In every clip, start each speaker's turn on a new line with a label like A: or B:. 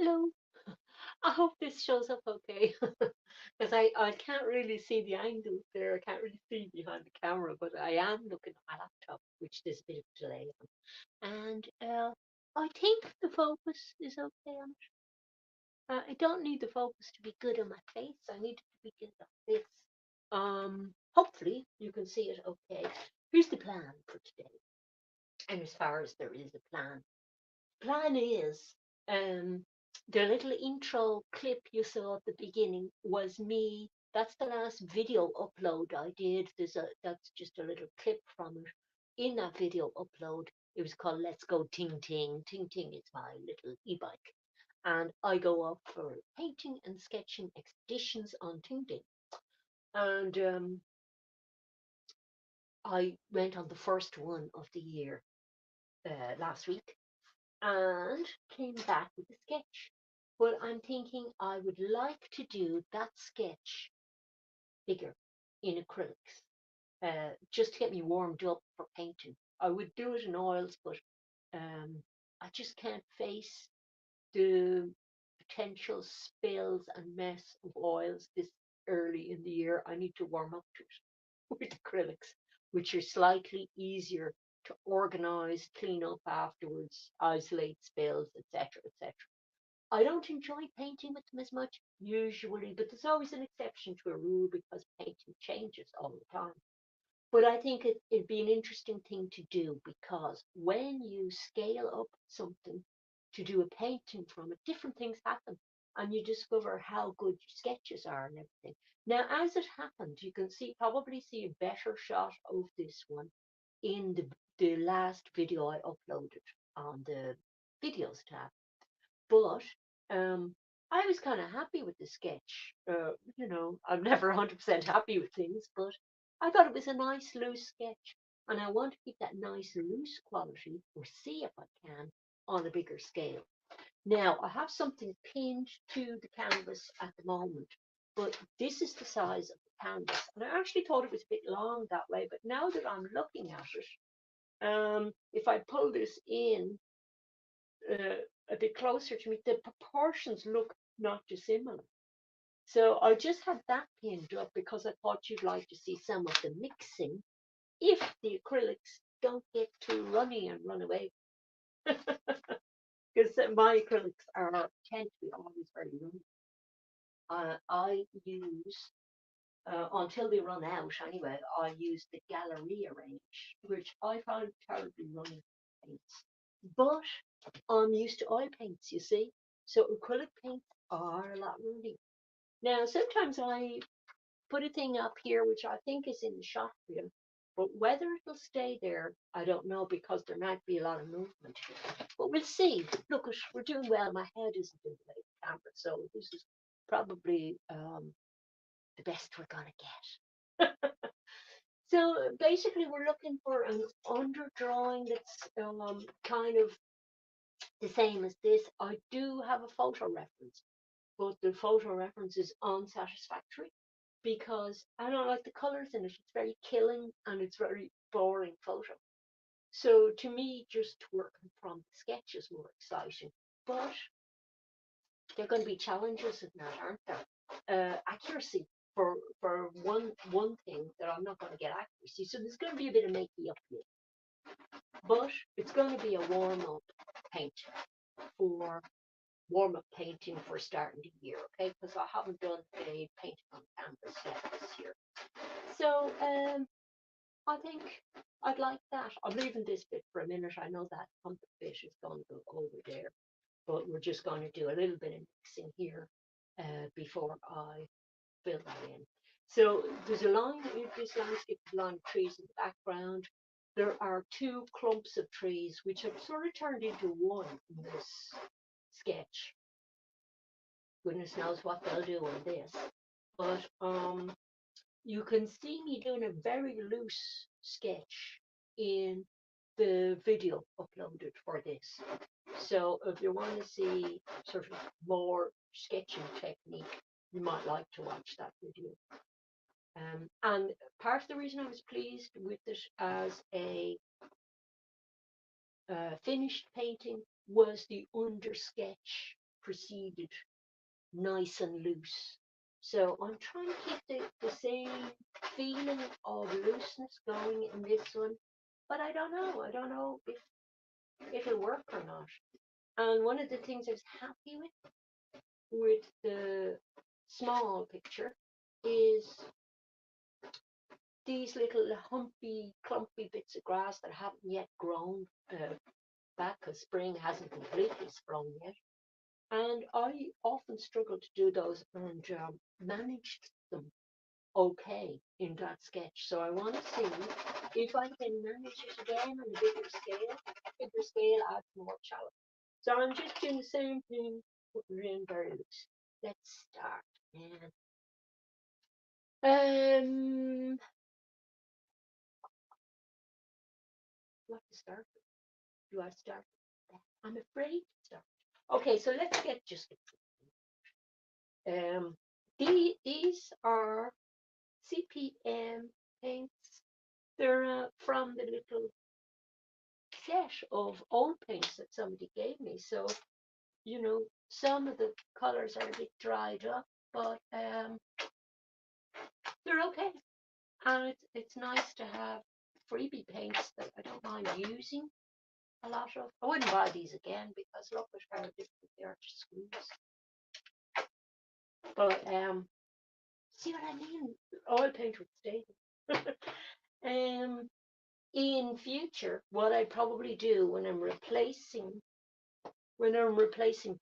A: Hello. I hope this shows up okay. Because I can't really see the angle there. I can't really see behind the camera, but I am looking at my laptop, which there's a bit of delay on. And I think the focus is okay on it. I don't need the focus to be good on my face. I need it to be good on this. Hopefully you can see it okay. Here's the plan for today. And as far as there is a plan is um the little intro clip you saw at the beginning was me. That's the last video upload I did. That's just a little clip from it. In that video upload, it was called Let's Go Ting Ting. Ting Ting is my little e-bike. And I go off for painting and sketching expeditions on Ting Ting. And I went on the first one of the year last week and came back with a sketch. Well, I'm thinking I would like to do that sketch bigger in acrylics, just to get me warmed up for painting. I would do it in oils, but um, I just can't face the potential spills and mess of oils this early in the year. I need to warm up to it with acrylics, which are slightly easier to organize, clean up afterwards, isolate spills, etc., etc. I don't enjoy painting with them as much usually, but there's always an exception to a rule because painting changes all the time. But I think it'd be an interesting thing to do because when you scale up something to do a painting from it, different things happen and you discover how good your sketches are and everything. Now, as it happened, you can probably see a better shot of this one in the last video I uploaded on the videos tab. But um, I was kind of happy with the sketch. I'm never 100% happy with things, but I thought it was a nice loose sketch. And I want to keep that nice loose quality, or see if I can, on a bigger scale. Now, I have something pinned to the canvas at the moment, but this is the size of the canvas. And I actually thought it was a bit long that way, but now that I'm looking at it, if I pull this in, uh, a bit closer to me, the proportions look not dissimilar. So I just had that pinned up because I thought you'd like to see some of the mixing if the acrylics don't get too runny and run away. Because my acrylics tend to be always very runny. I use until they run out anyway. I use the Galleria range, which I find terribly runny paints. But I'm used to oil paints, you see. So acrylic paints are a lot runny. Now, sometimes I put a thing up here, which I think is in the shot reel, but whether it'll stay there, I don't know because there might be a lot of movement here. But we'll see. Look, we're doing well. My head isn't in the way of the camera, so this is probably the best we're going to get. So basically, we're looking for an underdrawing that's kind of the same as this. I do have a photo reference, but the photo reference is unsatisfactory because I don't like the colors in it. It's very killing and it's very boring photo. So to me, just working from the sketch is more exciting. But there are going to be challenges in that, aren't there? Accuracy for one thing that I'm not going to get accuracy. So there's going to be a bit of makey up here, but it's going to be a warm up paint for warm up painting for starting the year, okay? Because I haven't done a painting on canvas yet this year. So I think I'd like that. I'm leaving this bit for a minute. I know that pumpkin bit is going to go over there, but we're just going to do a little bit of mixing here before I fill that in. So there's a line, this landscape line of trees in the background. There are two clumps of trees which have sort of turned into one in this sketch. Goodness knows what they'll do on this. But you can see me doing a very loose sketch in the video uploaded for this. So if you want to see sort of more sketching technique, you might like to watch that video. And part of the reason I was pleased with it as a finished painting was the under sketch proceeded nice and loose. So I'm trying to keep the same feeling of looseness going in this one, but I don't know. I don't know if it'll work or not. And one of the things I was happy with the small picture is these little humpy, clumpy bits of grass that haven't yet grown back because spring hasn't completely sprung yet. And I often struggle to do those and managed them okay in that sketch. So I want to see if I can manage it again on a bigger scale. Bigger scale adds more challenge. So I'm just doing the same thing, putting it in very loose. Let's start. And what to start with? Do I start with that? I'm afraid to start. Okay, so let's get just these are CPM paints. They're from the little set of old paints that somebody gave me. So, you know, some of the colors are a bit dried up, but they're okay. And it's nice to have freebie paints that I don't mind using a lot of. I wouldn't buy these again because look at how different they are to screws. But see what I mean? Oil paint would stay. In future, what I probably do when I'm replacing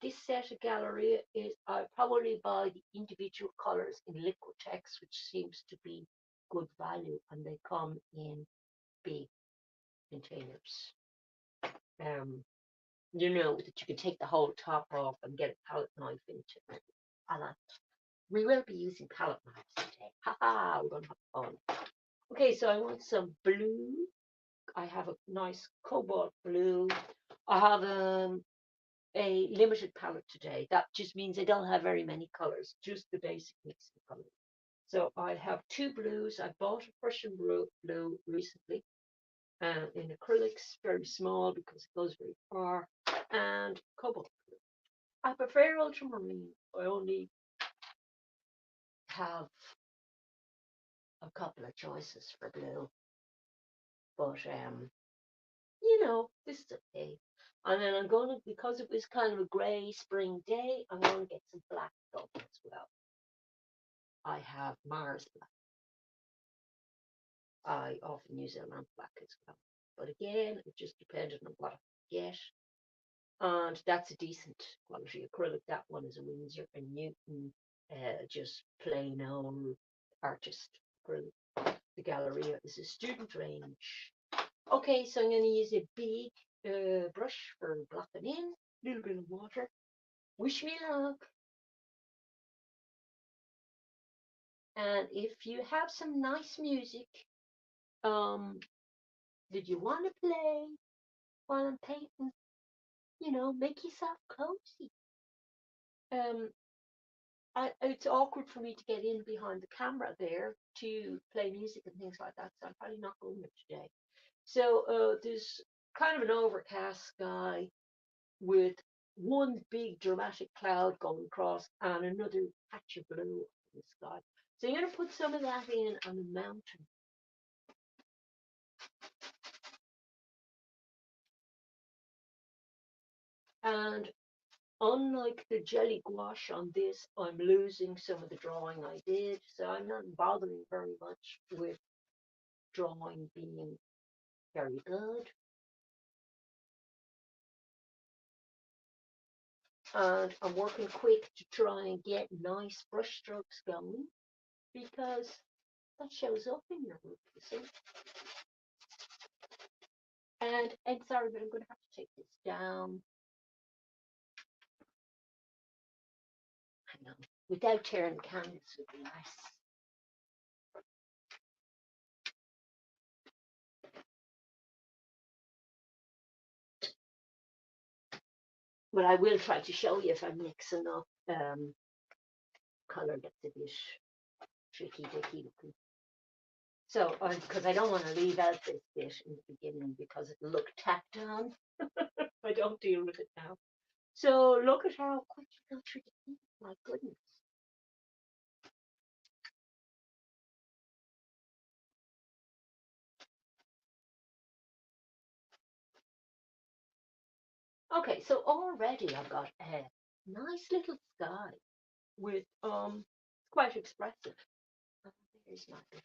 A: this set of Galleria is I probably buy the individual colors in Liquitex, which seems to be good value, and they come in big containers. You know that you can take the whole top off and get a palette knife into it. We will be using palette knives today. Haha, we're gonna have fun. Okay, so I want some blue. I have a nice cobalt blue. I have a limited palette today. That just means I don't have very many colors, just the basic mixing colors. So I have two blues. I bought a Prussian blue recently in acrylics, very small because it goes very far, and cobalt blue. I prefer ultramarine. I only have a couple of choices for blue, but you know, this is okay. And then I'm going to, because it was kind of a grey spring day, I'm going to get some black going as well. I have Mars black. I often use a lamp black as well. But again, it just depended on what I get. And that's a decent quality acrylic. That one is a Winsor and Newton, just plain old artist acrylic. The Galleria is a student range. Okay, so I'm going to use a big brush for blocking in, a little bit of water. Wish me luck. And if you have some nice music that you want to play while I'm painting, you know, make yourself cozy. It's awkward for me to get in behind the camera there to play music and things like that, so I'm probably not going there today. So there's kind of an overcast sky with one big dramatic cloud going across and another patch of blue in the sky. So you're going to put some of that in on the mountain. And unlike the jelly gouache on this, I'm losing some of the drawing I did, so I'm not bothering very much with drawing being very good. And I'm working quick to try and get nice brush strokes going because that shows up in your work, you see. And I'm sorry, but I'm going to have to take this down. Hang on. Without tearing the canvas would be nice. But I will try to show you if I'm mixing up color gets a bit tricky dicky looking. So, because I don't want to leave out this bit in the beginning because it'll look tacked on if I don't deal with it now. So look at how quick you go through the paint. My goodness. Okay, so already I've got a nice little sky with quite expressive. Oh, there's my bit.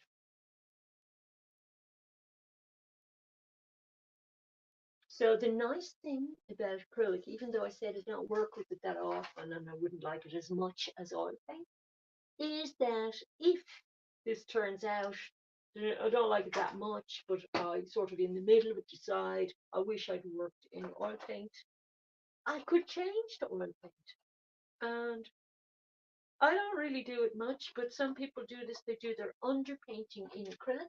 A: So the nice thing about acrylic, even though I said I don't work with it that often and I wouldn't like it as much as oil paint, is that if this turns out I don't like it that much, but I sort of in the middle of it decide I wish I'd worked in oil paint, I could change to oil paint. And I don't really do it much, but some people do this. They do their underpainting in acrylic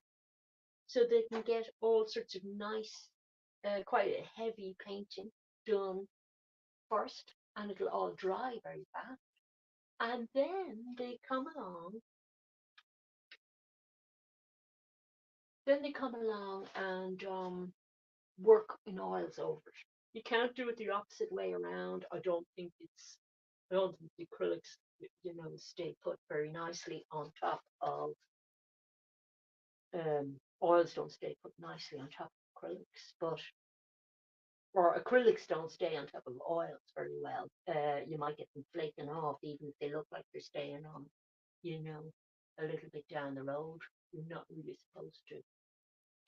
A: so they can get all sorts of nice, quite a heavy painting done first, and it'll all dry very fast. And then they come along and work in oils over it. You can't do it the opposite way around. I don't think the acrylics, stay put very nicely on top of oils don't stay put nicely on top of acrylics, but or acrylics don't stay on top of oils very well. You might get them flaking off, even if they look like they're staying on, you know, a little bit down the road. You're not really supposed to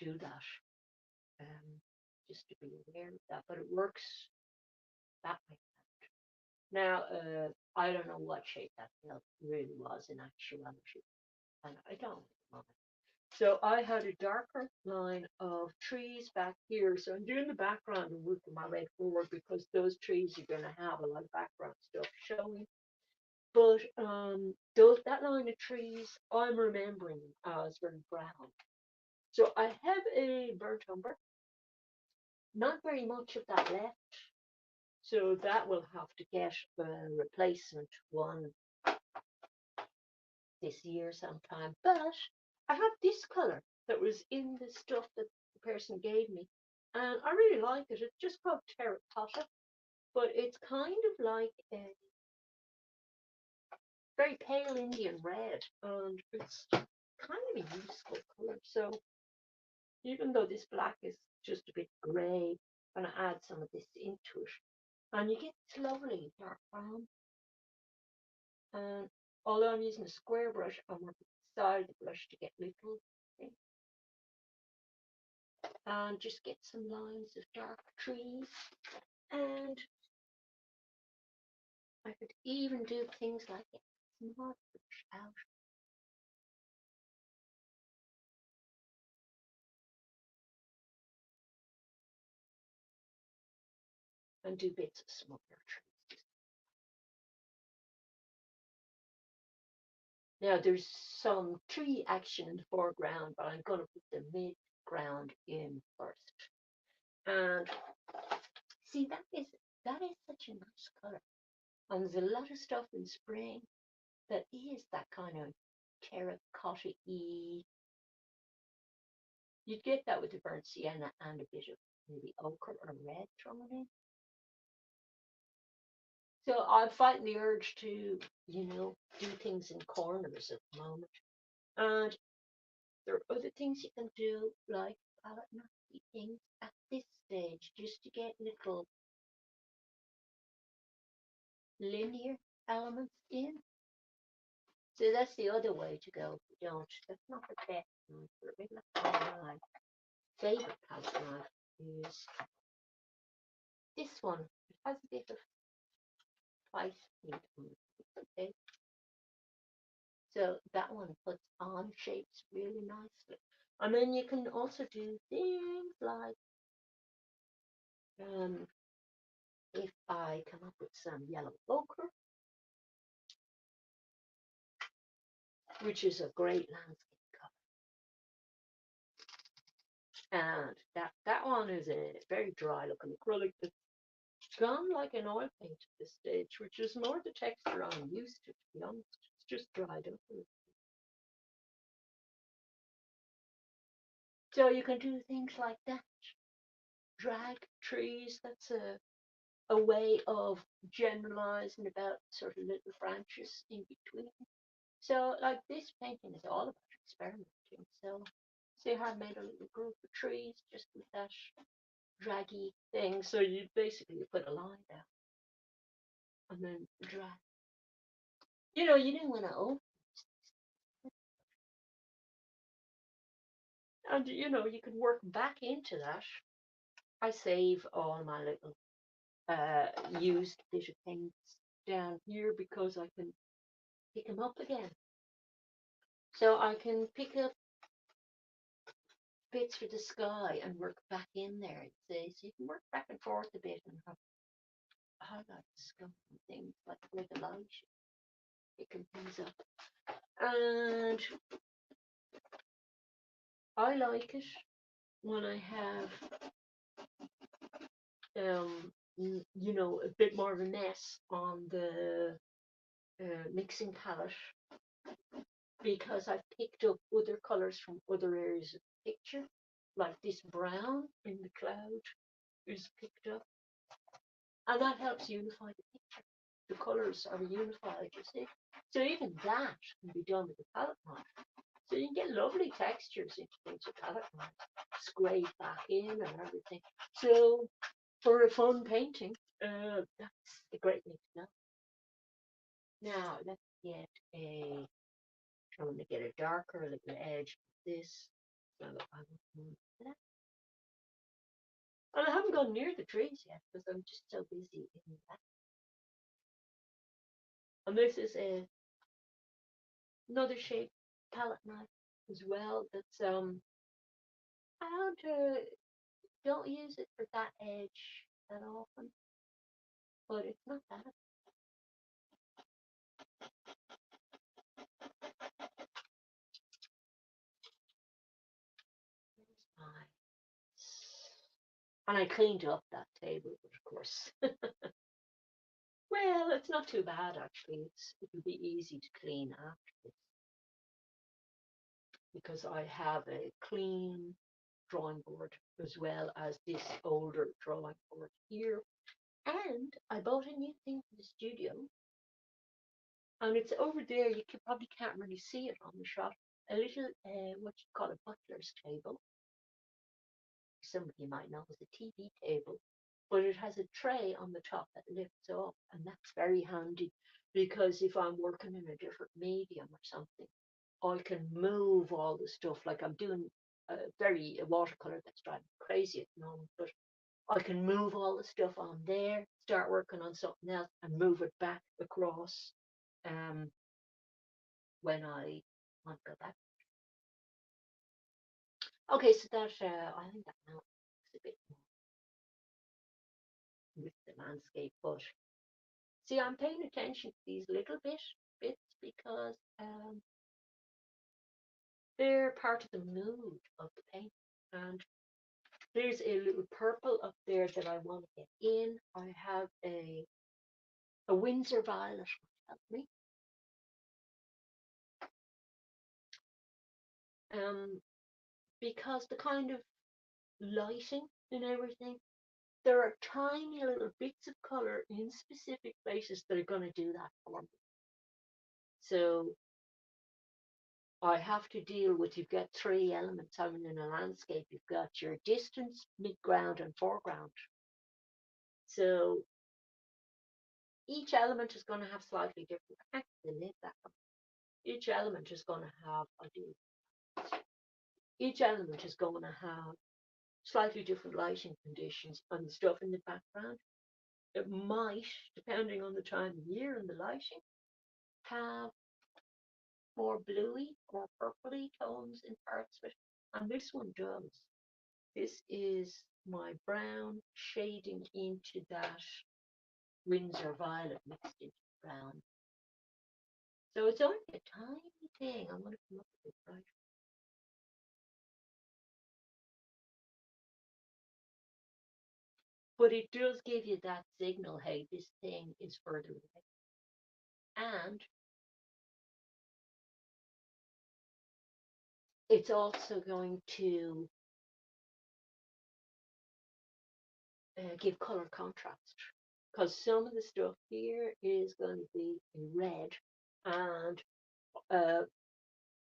A: do that. Um, just to be aware of that, but it works that way. Now, I don't know what shape that hill really was in actuality, and I don't know. So I had a darker line of trees back here. So I'm doing the background and working my way forward because those trees are going to have a lot of background stuff showing. But that line of trees, I'm remembering as very brown. So I have a burnt umber, not very much of that left. So that will have to get a replacement one this year sometime. But I have this color that was in the stuff that the person gave me, and I really like it. It's just called terracotta, but it's kind of like a very pale Indian red, and it's kind of a useful color. So even though this black is just a bit grey, I'm going to add some of this into it, and you get this lovely dark brown. And although I'm using a square brush, I'm working the side of the brush to get little things. And just get some lines of dark trees. And I could even do things like get small brush out and do bits of smaller trees. Now there's some tree action in the foreground, but I'm going to put the mid-ground in first. And see, that is such a nice color. And there's a lot of stuff in spring that is that kind of terracotta-y. You'd get that with the burnt sienna and a bit of maybe ochre or red thrown in. So I'm fighting the urge to, do things in corners at the moment. And there are other things you can do, like palette knife things at this stage, just to get little linear elements in. So that's the other way to go. If you don't, that's not the best one for a regular palette knife. Favorite palette knife is this one. It has a bit of twice paint on it. Okay. So that one puts on shapes really nicely. And then you can also do things like if I come up with some yellow ochre, which is a great landscape color. And that one is a very dry looking acrylic that's gone like an oil paint at this stage, which is more the texture I'm used to be honest. It's just dried up. So you can do things like that. Drag trees, that's a a way of generalizing about sort of little branches in between. So, like this painting is all about experimenting. So, see how I made a little group of trees just with that draggy thing. So you basically put a line down and then drag. You didn't want to open, and you can work back into that. I save all my little used bit of paints down here because I can pick them up again. So I can pick up bits for the sky and work back in there. So you can work back and forth a bit and have highlights and things like with the light, picking things up. And I like it when I have, a bit more of a mess on the mixing palette because I've picked up other colors from other areas of the picture, like this brown in the cloud is picked up, and that helps unify the picture. The colors are unified, you see. So even that can be done with the palette knife. So you can get lovely textures into things with palette knife, scrape back in and everything. So for a fun painting, that's a great thing to know. Now let's get a. I'm going to get a darker little edge of this. So I want that. And I haven't gone near the trees yet because I'm just so busy in that. And this is another shape palette knife as well. That's I don't use it for that edge that often, but it's not bad. And I cleaned up that table, but of course, well, it's not too bad actually. It'll be easy to clean after this because I have a clean drawing board as well as this older drawing board here. And I bought a new thing for the studio, and it's over there. You probably can't really see it on the shot. A little, what you call a butler's table. Some of you might know as a TV table, but it has a tray on the top that lifts up, and that's very handy because if I'm working in a different medium or something, I can move all the stuff. Like I'm doing a watercolor that's driving me crazy at the moment, but I can move all the stuff on there, start working on something else, and move it back across um, when I want to go back. Okay, so that I think that now looks a bit more with the landscape, but see, I'm paying attention to these little bits because they're part of the mood of the paint. And there's a little purple up there that I want to get in. I have a Windsor violet, which help me. Because the kind of lighting and everything, there are tiny little bits of color in specific places that are going to do that for me. So I have to deal with, you've got three elements having in a landscape. You've got your distance, midground, and foreground. So each element is going to have slightly different, each element is going to have, each element is going to have slightly different lighting conditions and stuff in the background. It might, depending on the time of year and the lighting, have more bluey or purpley tones in parts of it. And this one does. This is my brown shading into that Windsor violet mixed into brown. So it's only a tiny thing. I'm going to come up with it right. But it does give you that signal, hey, this thing is further away. And it's also going to give color contrast. because some of the stuff here is going to be in red, and uh,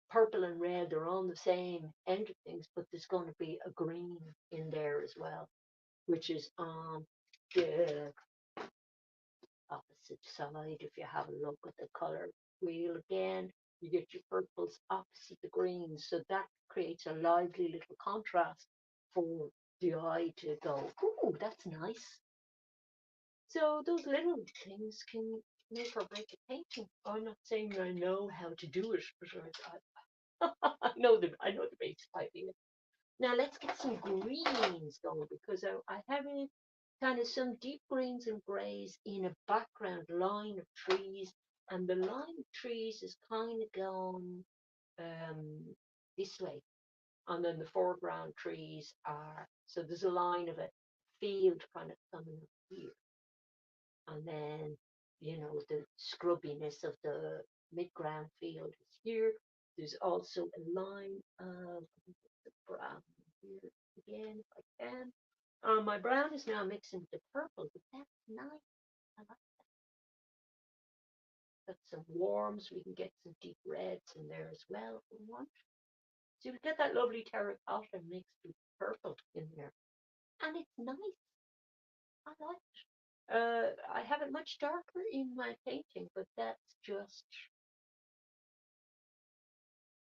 A: purple and red are on the same end of things, but there's going to be a green in there as well, which is on the opposite side. If you have a look at the color wheel again, you get your purples opposite the greens. So that creates a lively little contrast for the eye to go, ooh, that's nice. So those little things can make or break a painting. I'm not saying I know how to do it, but I know the basic idea. Now let's get some greens going because I have kind of some deep greens and greys in a background line of trees, and the line of trees is kind of going um, this way, and then the foreground trees are, so there's a line of a field kind of coming up here, and then the scrubbiness of the mid-ground field is here. There's also a line of the brown here again, if I can. My brown is now mixing with the purple, but that's nice. I like that. Got some warms. We can get some deep reds in there as well if we want. So we get that lovely terracotta mixed with purple in there. And it's nice. I like it. I have it much darker in my painting, but that's just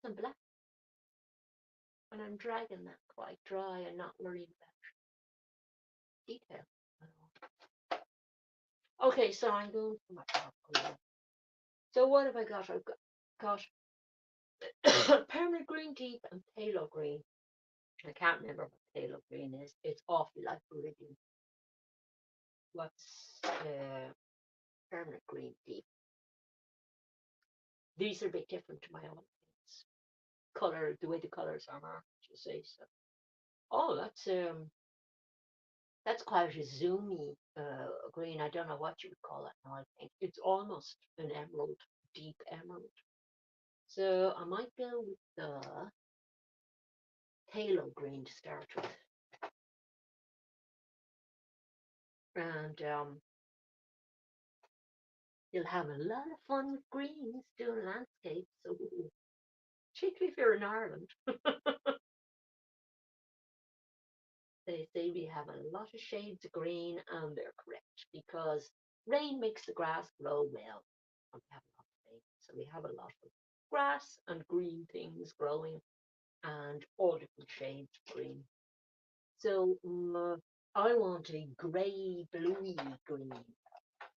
A: some black. And I'm dragging that quite dry and not worrying about detail. Okay, so I'm going for my dark color. So what have I got? I've got permanent green deep and phthalo green. I can't remember what phthalo green is. It's awfully like viridian. What's permanent green deep? These are a bit different to my own paints. Color, the way the colors are marked, you see. So, oh, that's quite a zoomy green. I don't know what you would call that in oil paint. It's almost an emerald, deep emerald. So I might go with the phthalo green to start with. And you'll have a lot of fun with greens doing landscapes. So, particularly if you're in Ireland, they say we have a lot of shades of green, and they're correct because rain makes the grass grow well. And we have a lot of rain, so we have a lot of grass and green things growing, and all different shades of green. So I want a grey, bluey green.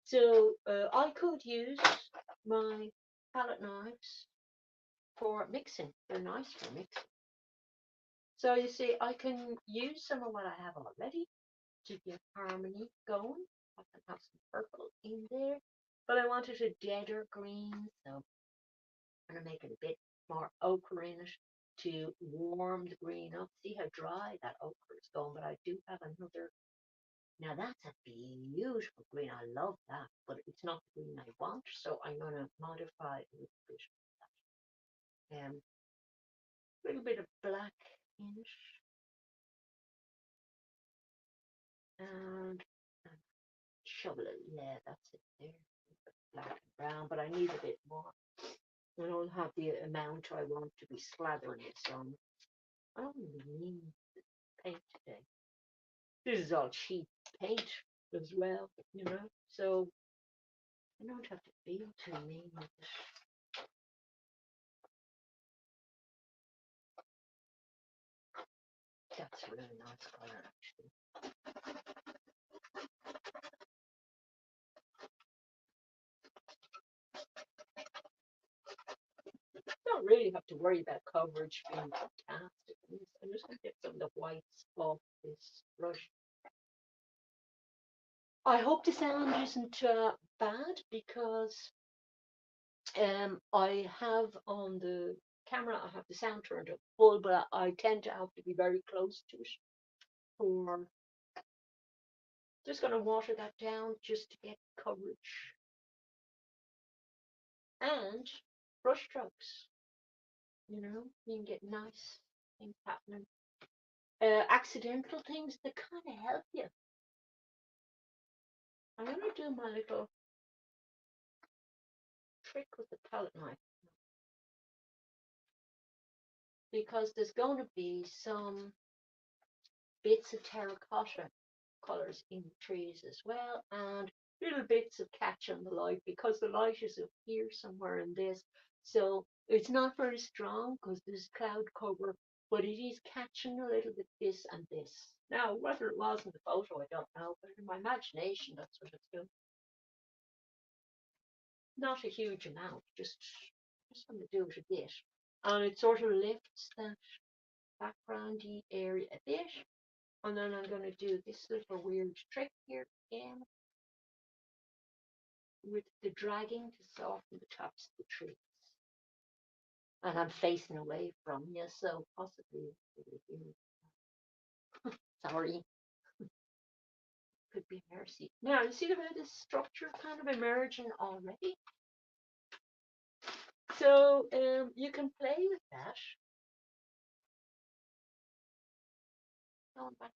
A: So I could use my palette knives for mixing. They're nice for mixing. So you see, I can use some of what I have already to get harmony going. I can have some purple in there, but I wanted a deader green, so I'm going to make it a bit more ochre in it to warm the green up. See how dry that ochre is going, but I do have another. Now that's a beautiful green. I love that, but it's not the green I want, so I'm going to modify it a little bit. A little bit of black in it, and shovel it. Yeah, that's it there. Black and brown, but I need a bit more. I don't have the amount I want to be slathering this on. I don't really need paint today. This is all cheap paint as well, so I don't have to feel too mean with it. That's a really nice color, actually. Don't really have to worry about coverage being fantastic. I'm just going to get some of the whites off this brush. I hope the sound isn't bad because I have on the camera, I have the sound turned up full, but I tend to have to be very close to it. For just going to water that down just to get coverage and brush strokes. You can get nice things happening. Accidental things that kind of help you. I'm going to do my little trick with the palette knife because there's going to be some bits of terracotta colours in the trees as well, and little bits of catching the light because the light is up here somewhere in this. So it's not very strong because there's cloud cover, but it is catching a little bit this and this. Now, whether it was in the photo, I don't know, but in my imagination, that's what it's doing. Not a huge amount, just going to do it a bit. And it sort of lifts that backgroundy area a bit. And then I'm going to do this little weird trick here again with the dragging to soften the tops of the trees. And I'm facing away from you, so possibly, sorry, could be mercy. Now, you see the way this structure kind of emerging already? So you can play with that. Going back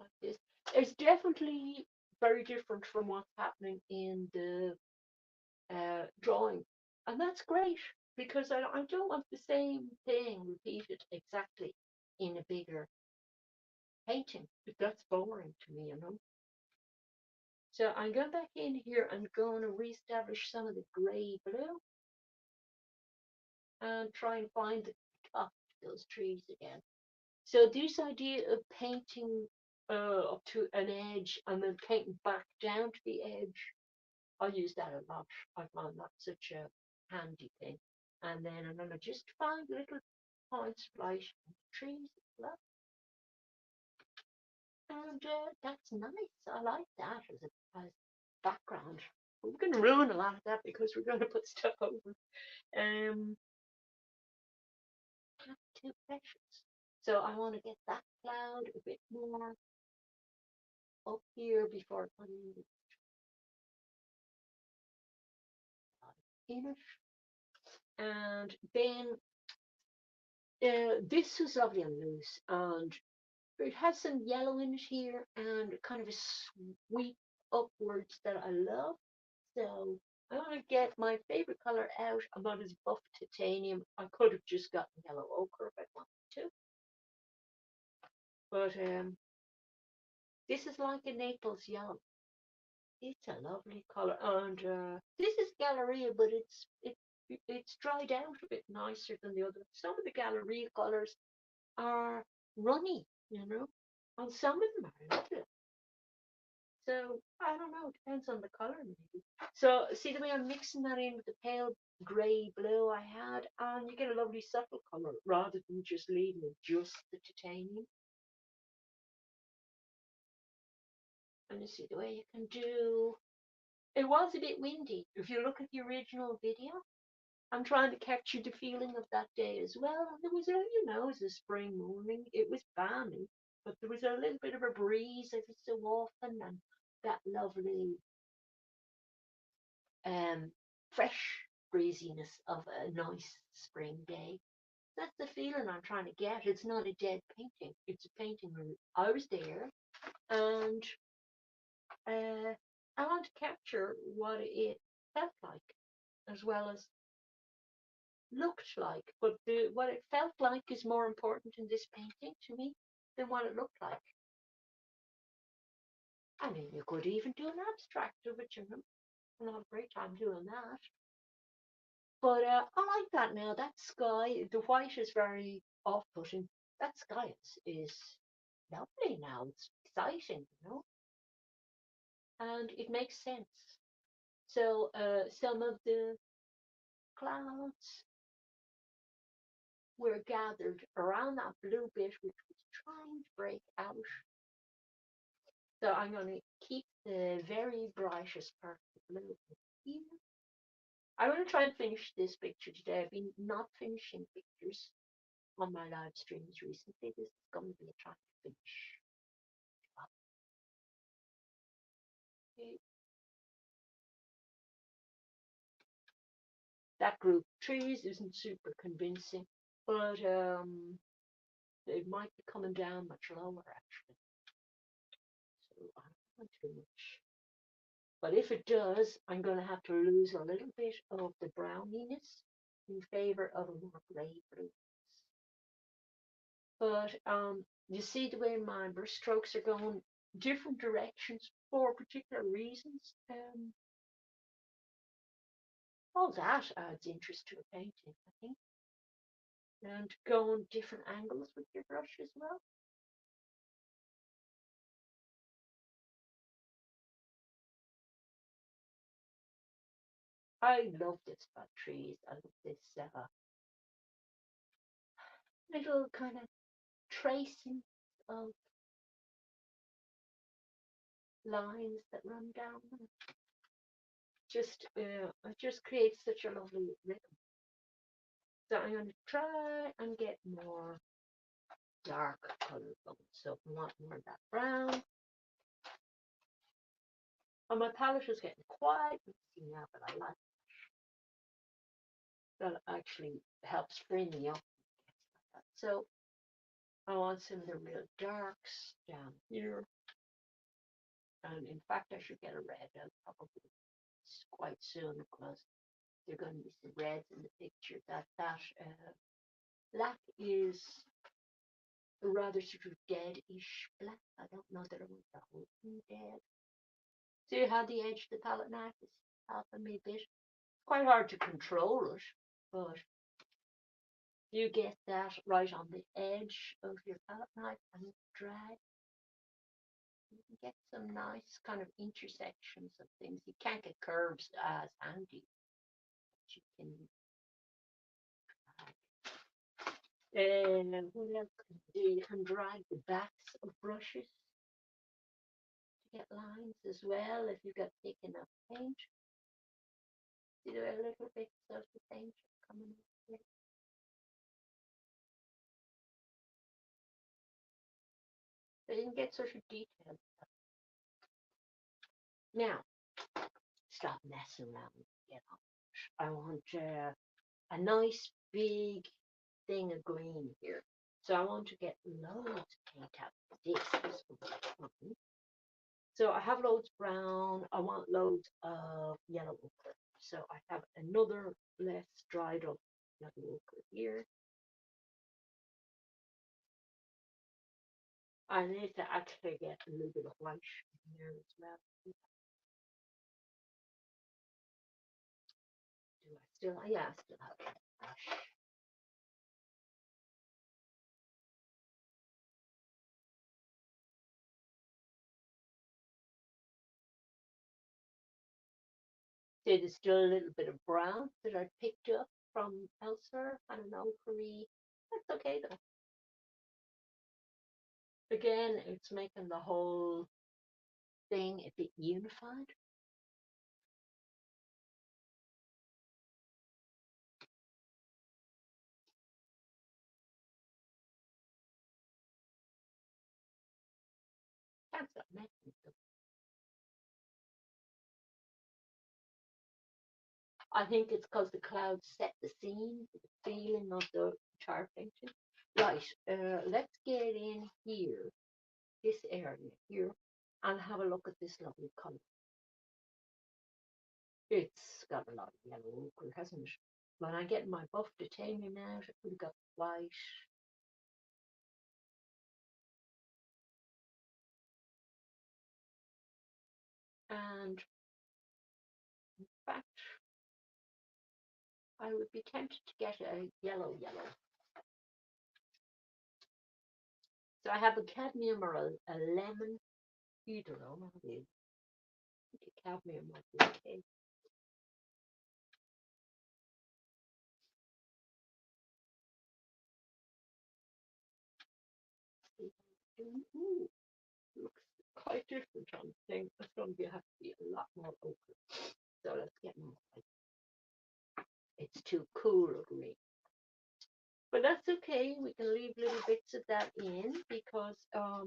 A: like this. It's definitely very different from what's happening in the drawing. And that's great because I don't want the same thing repeated exactly in a bigger painting. That's boring to me, you know. So I'm going back in here and going to reestablish some of the grey blue and try and find the top of those trees again. So this idea of painting up to an edge and then painting back down to the edge, I use that a lot. I find that such a handy thing. And then I'm going to just find little points of light in the trees as well. And that's nice. I like that as background. But we're going to ruin a lot of that because we're going to put stuff over. Not too precious. So I want to get that cloud a bit more up here before I put in it. And then this was lovely and loose, and it has some yellow in it here and kind of a sweep upwards that I love. So I want to get my favorite color out. I'm not as buff titanium. I could have just gotten yellow ochre if I wanted to. But this is like a Naples yellow. It's a lovely color, and this is Galleria, but it's dried out a bit nicer than the other. Some of the Galleria colors are runny, you know, and some of them are lovely. So I don't know, it depends on the color maybe. So see the way I'm mixing that in with the pale grey blue I had, and you get a lovely subtle color rather than just leaving it just the titanium. And you see the way you can do. It was a bit windy. If you look at the original video, I'm trying to capture the feeling of that day as well. And there was it was a spring morning. It was balmy, but there was a little bit of a breeze every so often, and that lovely fresh breeziness of a nice spring day. That's the feeling I'm trying to get. It's not a dead painting. It's a painting where I was there, and I want to capture what it felt like as well as looked like. But what it felt like is more important in this painting to me than what it looked like. I mean, you could even do an abstract of it, you know, and have a great time doing that. But I like that now. That sky, the white is very off-putting. That sky is lovely now. It's exciting, you know, and it makes sense. So some of the clouds were gathered around that blue bit, which was trying to break out. So I'm going to keep the very brightest part of the blue here. I'm going to try and finish this picture today. I've been not finishing pictures on my live streams recently. This is going to be a try to finish. Okay. That group of trees isn't super convincing, but it might be coming down much lower actually. So I don't want too much. But if it does, I'm going to have to lose a little bit of the browniness in favor of a more grey blue. But you see the way my brush strokes are going different directions for particular reasons. All that adds interest to a painting, I think. And go on different angles with your brush as well. I love this about trees. I love this little kind of tracing of lines that run down them. It just creates such a lovely rhythm. So I'm going to try and get more dark color going. So if I want more of that brown. And my palette is getting quite messy now, but I like that actually helps free me up. So I want some of the real darks down here. And in fact, I should get a red out probably quite soon because there are going to be some reds in the picture. Black is a rather sort of dead-ish black. I don't know that I want the whole thing dead. See how the edge of the palette knife is helping me a bit. It's quite hard to control it, but you get that right on the edge of your palette knife and drag, you can get some nice kind of intersections of things. You can't get curves as handy, but you can drag. And what else can you do? You can drag the backs of brushes to get lines as well if you've got thick enough paint. See there are little bits of the paint coming up here. So you can get sort of detailed stuff. Now, stop messing around with it. I want a nice big thing of green here. So I want to get loads of paint out of this. So I have loads brown. I want loads of yellow ochre. So I have another less dried up yellow ochre here. I need to actually get a little bit of white in here as well. Do I still? Yeah, I still have brush. See, there's still a little bit of brown that I picked up from elsewhere. I don't know, curry. That's okay though. Again, it's making the whole thing a bit unified. Can't stop making them. I think it's because the clouds set the scene, the feeling of the entire painting. Right, let's get in here, this area here, and have a look at this lovely colour. It's got a lot of yellow ochre, hasn't it? When I get my buff titanium out, we've got white. And in fact, I would be tempted to get a yellow. So I have a cadmium or a lemon, either or maybe a cadmium might be okay. Ooh, looks quite different on the thing. It's going to have to be a lot more ochre. So let's get more white. It's too cool a green. But that's okay. We can leave little bits of that in because a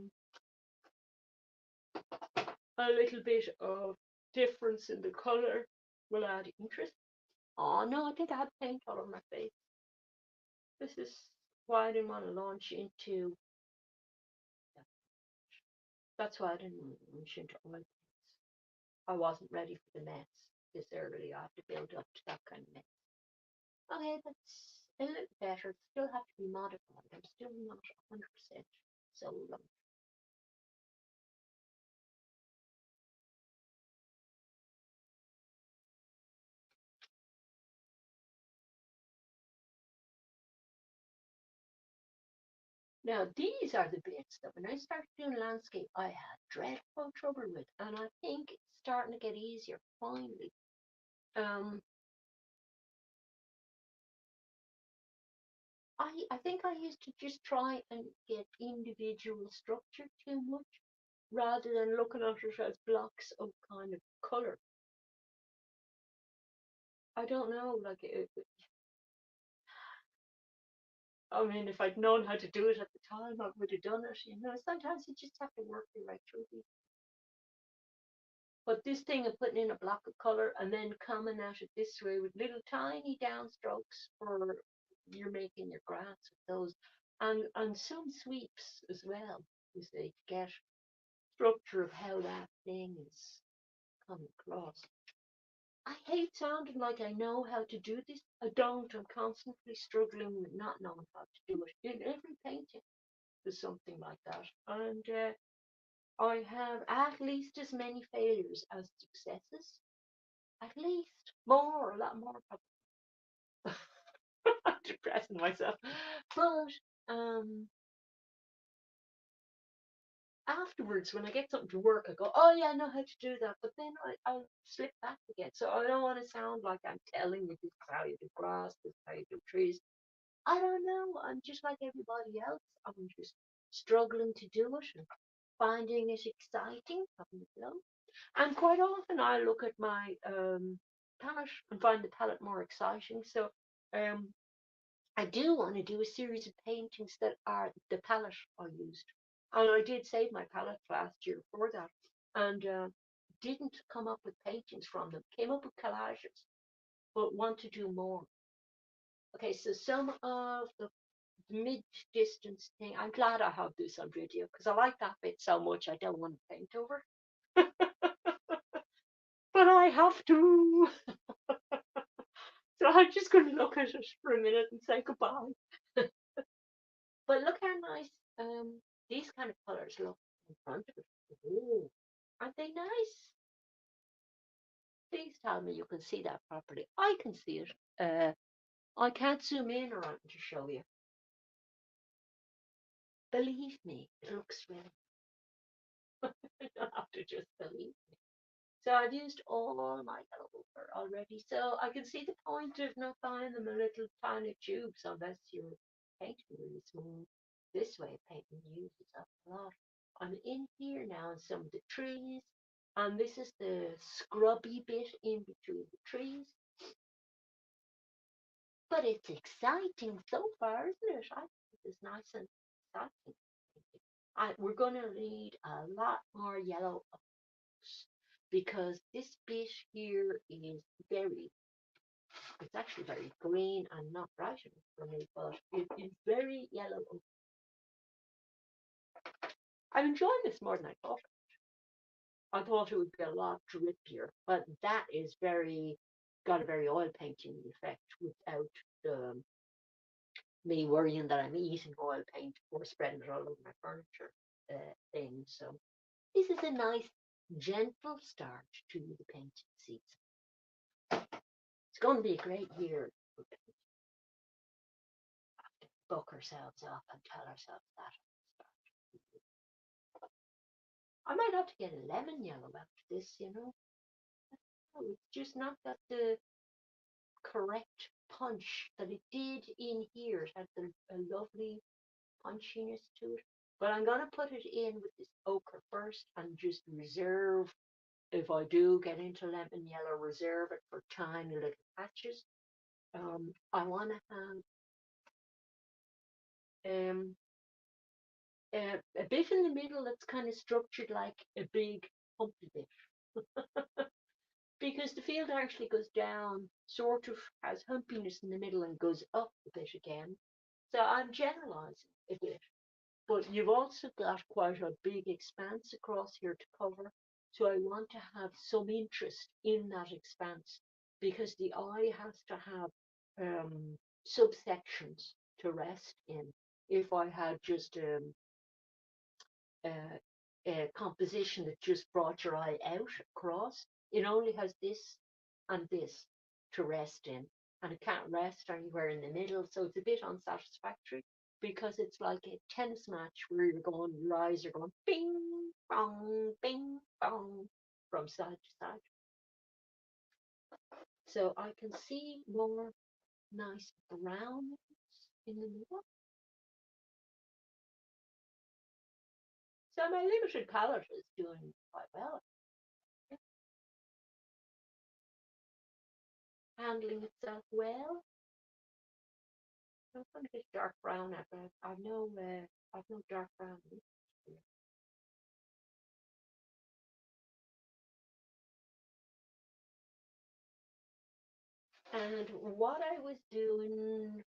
A: little bit of difference in the color will add interest. Oh no, I did have paint all over my face. This is why I didn't want to launch into. That's why I didn't want to launch into oil paints. I wasn't ready for the mess this early. I have to build up to that kind of mess. Okay, that's a little better. Still have to be modified. I'm still not 100% sold on. Now, these are the bits that when I started doing landscape, I had dreadful trouble with, and I think it's starting to get easier finally. Um, I think I used to just try and get individual structure too much rather than looking at it as blocks of kind of color. I don't know, like, I mean, if I'd known how to do it at the time, I would have done it. Sometimes you just have to work your way through these. But this thing of putting in a block of color and then coming at it this way with little tiny downstrokes for you're making your grass with those, and some sweeps as well, you see, to get structure of how that thing is coming across. I hate sounding like I know how to do this. I don't. I'm constantly struggling with not knowing how to do it. In every painting, there's something like that. And I have at least as many failures as successes. At least more, a lot more probably. I'm depressing myself. But um, afterwards, when I get something to work, I go, oh yeah, I know how to do that. But then I'll slip back again. So I don't want to sound like I'm telling you this is how you do grass, this is how you do trees. I don't know. I'm just like everybody else. I'm just struggling to do it and finding it exciting. And quite often I look at my palette and find the palette more exciting. So um, I do want to do a series of paintings that are the palette I used. And I did save my palette last year for that. And didn't come up with paintings from them. Came up with collages, but want to do more. Okay, so some of the mid-distance thing. I'm glad I have this on video because I like that bit so much. I don't want to paint over, but I have to. So I'm just going to look at it for a minute and say goodbye. But look how nice these kind of colors look in front of it. Ooh, aren't they nice? Please tell me you can see that properly. I can see it. I can't zoom in or anything to show you. Believe me, it looks really. You have to just believe me. So I've used all my yellow ochre already. So I can see the point of not buying them in little tiny tubes unless you're painting really small. This way painting uses up a lot. I'm in here now in some of the trees, and this is the scrubby bit in between the trees. But it's exciting so far, isn't it? I think it's nice and exciting. We're going to need a lot more yellow because this bit here is very, it's actually very green and not bright enough for me, but it is very yellow. I'm enjoying this more than I thought. I thought it would be a lot drippier, but that is got a very oil painting effect without the, me worrying that I'm eating oil paint or spreading it all over my furniture thing. So this is a nice, gentle start to the painting season. It's going to be a great year. Book ourselves up and tell ourselves that. I might have to get a lemon yellow after this. Oh, it's just not got the correct punch that it did in here. It had a lovely punchiness to it. But I'm going to put it in with this ochre first and just reserve, if I do get into lemon yellow, reserve it for tiny little patches. I want to have a bit in the middle that's kind of structured like a big humpy bit. Because the field actually goes down, sort of has humpiness in the middle and goes up a bit again. So I'm generalizing a bit, but you've also got quite a big expanse across here to cover. So I want to have some interest in that expanse because the eye has to have subsections to rest in. If I had just a, a composition that just brought your eye out across, it only has this and this to rest in, and it can't rest anywhere in the middle, so it's a bit unsatisfactory because it's like a tennis match where your eyes are going bing bong from side to side. So I can see more nice browns in the middle. So my limited palette is doing quite well. Handling itself well. I'm going to get dark brown after I've no dark brown. And what I was doing,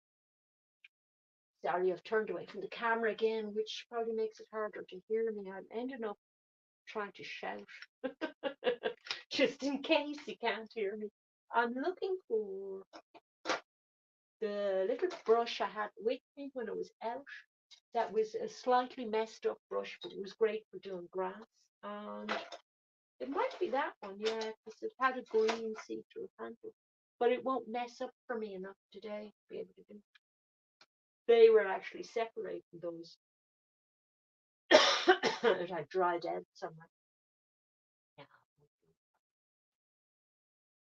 A: sorry, I've turned away from the camera again, which probably makes it harder to hear me. I'm ending up trying to shout just in case you can't hear me. I'm looking for the little brush I had with me when I was out. That was a slightly messed up brush, but it was great for doing grass. And it might be that one, yeah, because it had a green see-through handle. But it won't mess up for me enough today to be able to do. They were actually separating those. It had dried out somewhere. Yeah.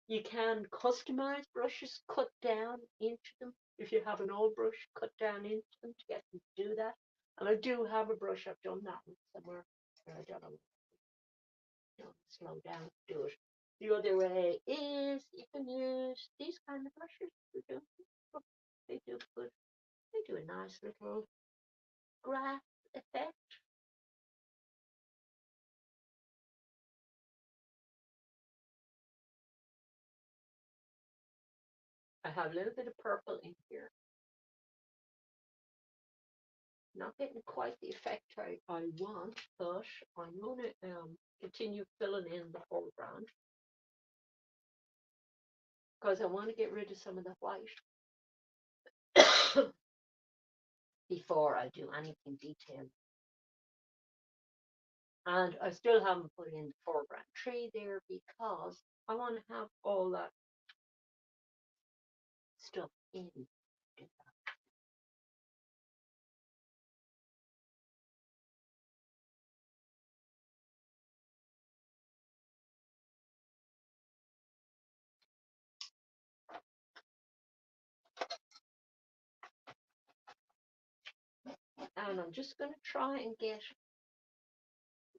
A: You can customize brushes, cut down into them. If you have an old brush, cut down into them to get them to do that. And I do have a brush, I've done that one somewhere. I don't know. Slow down to do it. The other way is you can use these kind of brushes. They do good. They do a nice little grass effect. I have a little bit of purple in here. Not getting quite the effect I want, but I'm going to continue filling in the foreground because I want to get rid of some of the white before I do anything detailed. And I still haven't put in the foreground tree there because I want to have all that stuff in. And I'm just going to try and get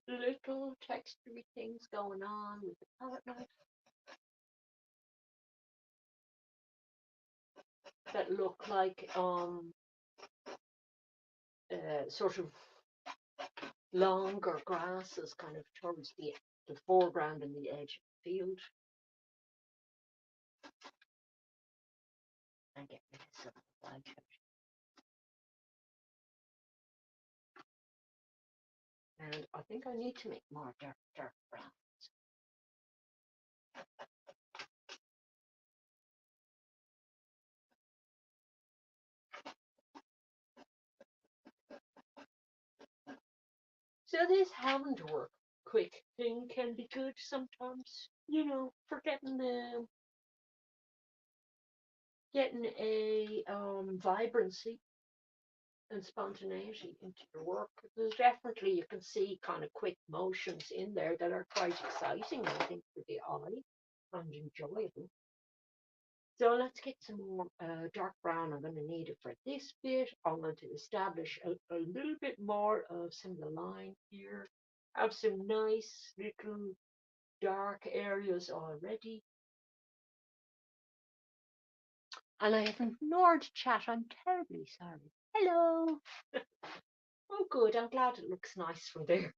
A: little textury things going on with the palette knife that look like sort of longer grasses kind of towards the foreground and the edge of the field. And get rid of some of the white. And I think I need to make more dark brown. So this having to work quick thing can be good sometimes, for getting a vibrancy and spontaneity into your work. There's definitely, you can see kind of quick motions in there that are quite exciting, I think, for the eye and enjoyable. So let's get some more dark brown. I'm going to need it for this bit. I'm going to establish a little bit more of some of the line here. Have some nice little dark areas already. And I have ignored chat. I'm terribly sorry. Hello. Oh, good. I'm glad it looks nice from there.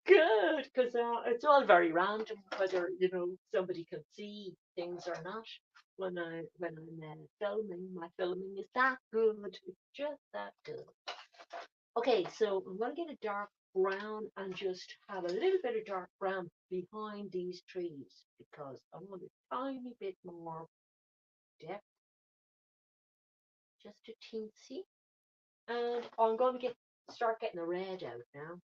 A: Good, because it's all very random whether somebody can see things or not. When I'm filming, my filming is that good. It's just that good. Okay, so I'm going to get a dark brown and just have a little bit of dark brown behind these trees because I want a tiny bit more depth, just a teensy. And I'm going to start getting the red out now.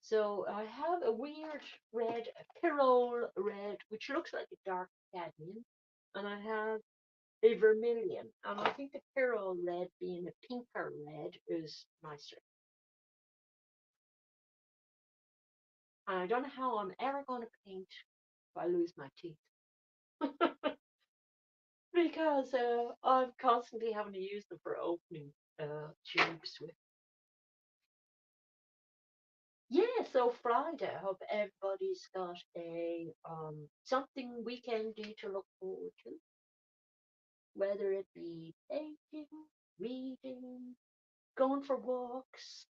A: So I have a weird red, a pyrrole red, which looks like a dark cadmium, and I have a vermilion, and I think the pyrrole red, being a pinker red, is nicer. And I don't know how I'm ever going to paint if I lose my teeth. Because I'm constantly having to use them for opening tubes with. Yeah, so Friday, I hope everybody's got a something weekendy to look forward to, whether it be painting, reading, going for walks,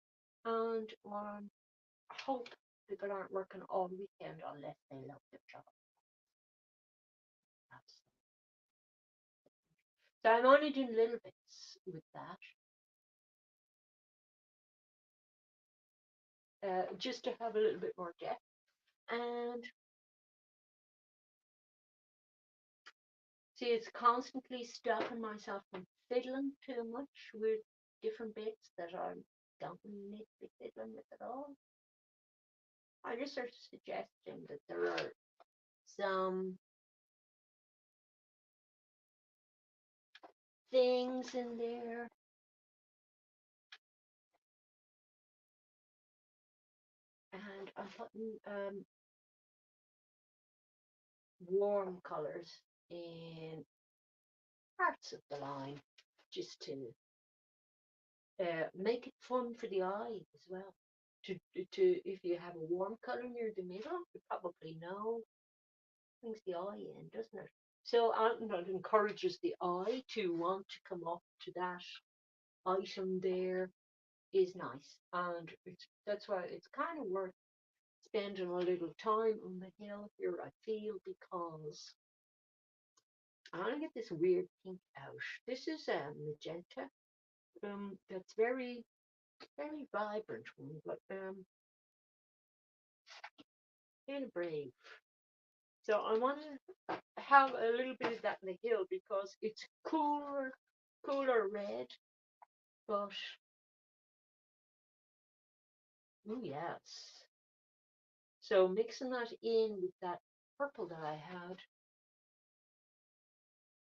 A: and I hope people aren't working all weekend unless they love their job. So I'm only doing little bits with that, just to have a little bit more depth. And see, it's constantly stopping myself from fiddling too much with different bits that I don't need to be fiddling with at all. I just sort of suggesting that there are some things in there. And I'm putting warm colors in parts of the line just to make it fun for the eye as well. To if you have a warm color near the middle, you probably know brings the eye in, doesn't it? So it encourages the eye to want to come up to that item there is nice, and that's why it's kind of worth spending a little time on the hill here. I feel because I'm gonna get this weird pink out. This is a magenta. That's very very vibrant one, but kind of brave. So I want to have a little bit of that in the hill because it's cooler red, but oh yes. So mixing that in with that purple that I had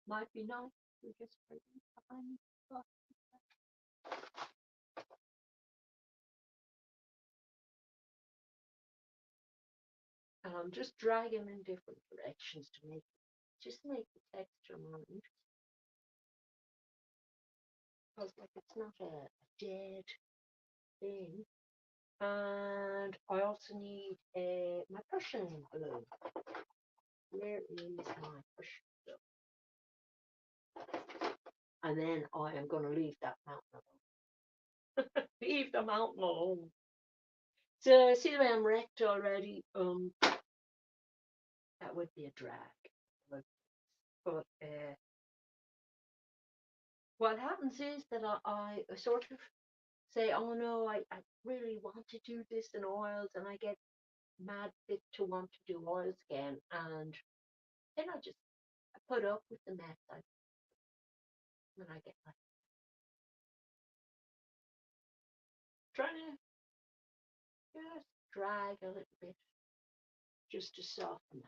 A: might be nice. We just and I'm just dragging in different directions to make the texture more interesting. Because like it's not a dead thing. And I also need my Prussian glue. Where is my Prussian glue? And then I am going to leave that mountain alone. Leave the mountain alone. So see the way I'm wrecked already. That would be a drag. But what happens is that I sort of say, oh no, I really want to do this in oils, and I get mad fit to want to do oils again, and then I put up with the mess when I get like trying to just drag a little bit just to soften that.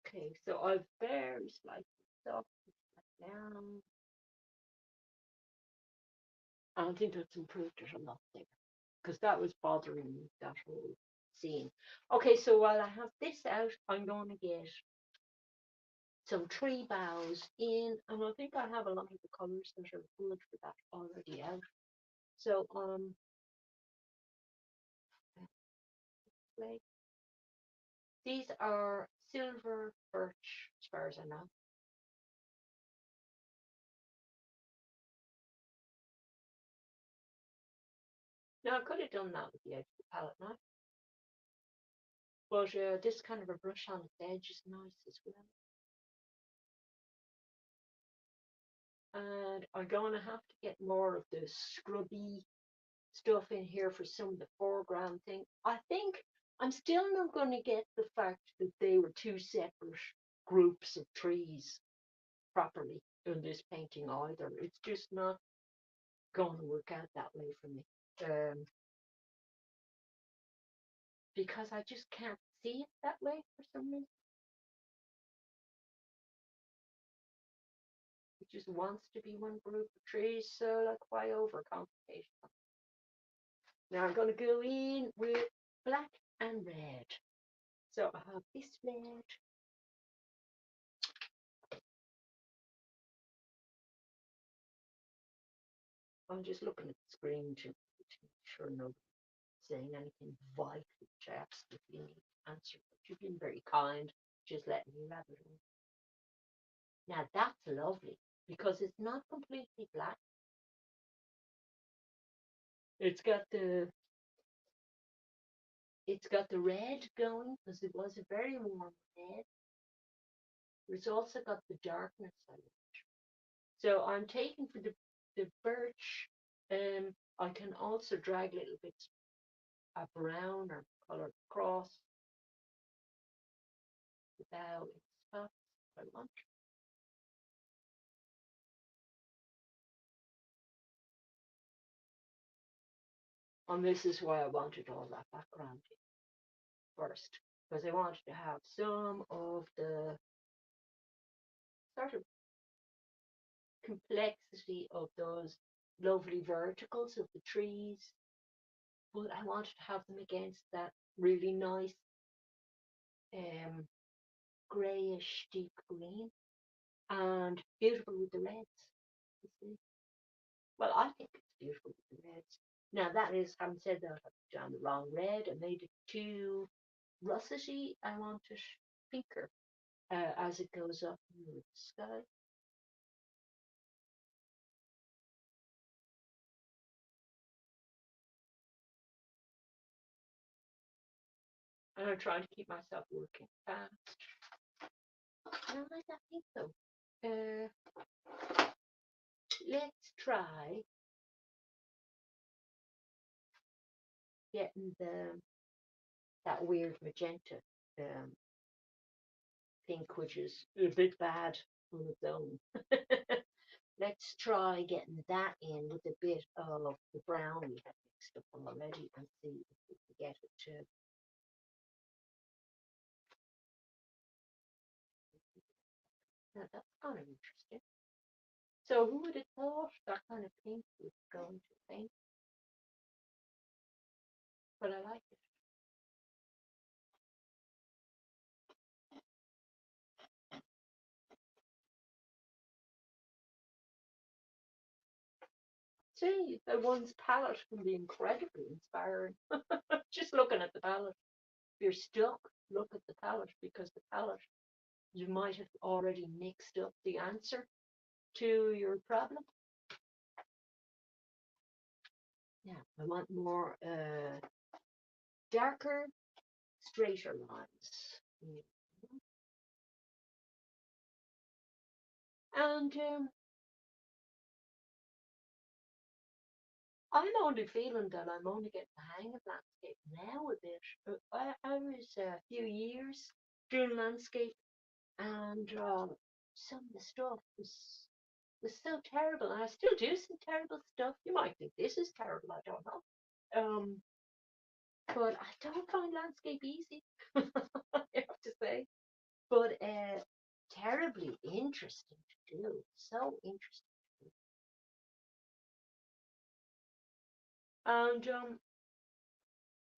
A: Okay, so I've very slightly softened that down. I think that's improved it a lot there because that was bothering me, that whole scene. Okay, so while I have this out, I'm going to get some tree boughs in, and I think I have a lot of the colors that are good for that already out. So like these are silver birch, as far as I know. Now I could have done that with the edge of the palette knife, but this kind of a brush on its edge is nice as well. And I'm going to have to get more of the scrubby stuff in here for some of the foreground thing. I think I'm still not going to get the fact that they were two separate groups of trees properly in this painting either. It's just not going to work out that way for me. Because I just can't see it that way for some reason. It just wants to be one group of trees, so like why overcomplicate it? Now I'm going to go in with black and red. So I have this red. I'm just looking at the screen to make sure nobody's saying anything vital which I absolutely need to answer. But you've been very kind, just letting me rabbit on. Now that's lovely because it's not completely black. It's got the red going because it was a very warm red. It's also got the darkness on it. So I'm taking for the birch. I can also drag little bits of brown or colour across the bow in spots if I want. And this is why I wanted all that background first, because I wanted to have some of the sort of complexity of those lovely verticals of the trees, but I wanted to have them against that really nice um, greyish deep green and beautiful with the reds. You see? Well, I think it's beautiful with the reds. Now that is, having said that, I've done the wrong red. I made it too russety. I want it pinker as it goes up in the sky. And I'm trying to keep myself working fast. No, I don't think so. Let's try getting that weird magenta um, pink, which is a bit bad on its own. Let's try getting that in with a bit of the brown we had mixed up already and see if we can get it to. Now that's kind of interesting. So who would have thought that kind of pink was going to paint? But I like it. See, one's palette can be incredibly inspiring. Just looking at the palette. If you're stuck, look at the palette because the palette, you might have already mixed up the answer to your problem. Yeah, I want more darker, straighter lines. And I'm only feeling that I'm only getting the hang of landscape now a bit. I was a few years doing landscape, and some of the stuff was so terrible, and I still do some terrible stuff. You might think this is terrible, I don't know. But I don't find landscape easy, I have to say. But terribly interesting to do. So interesting. And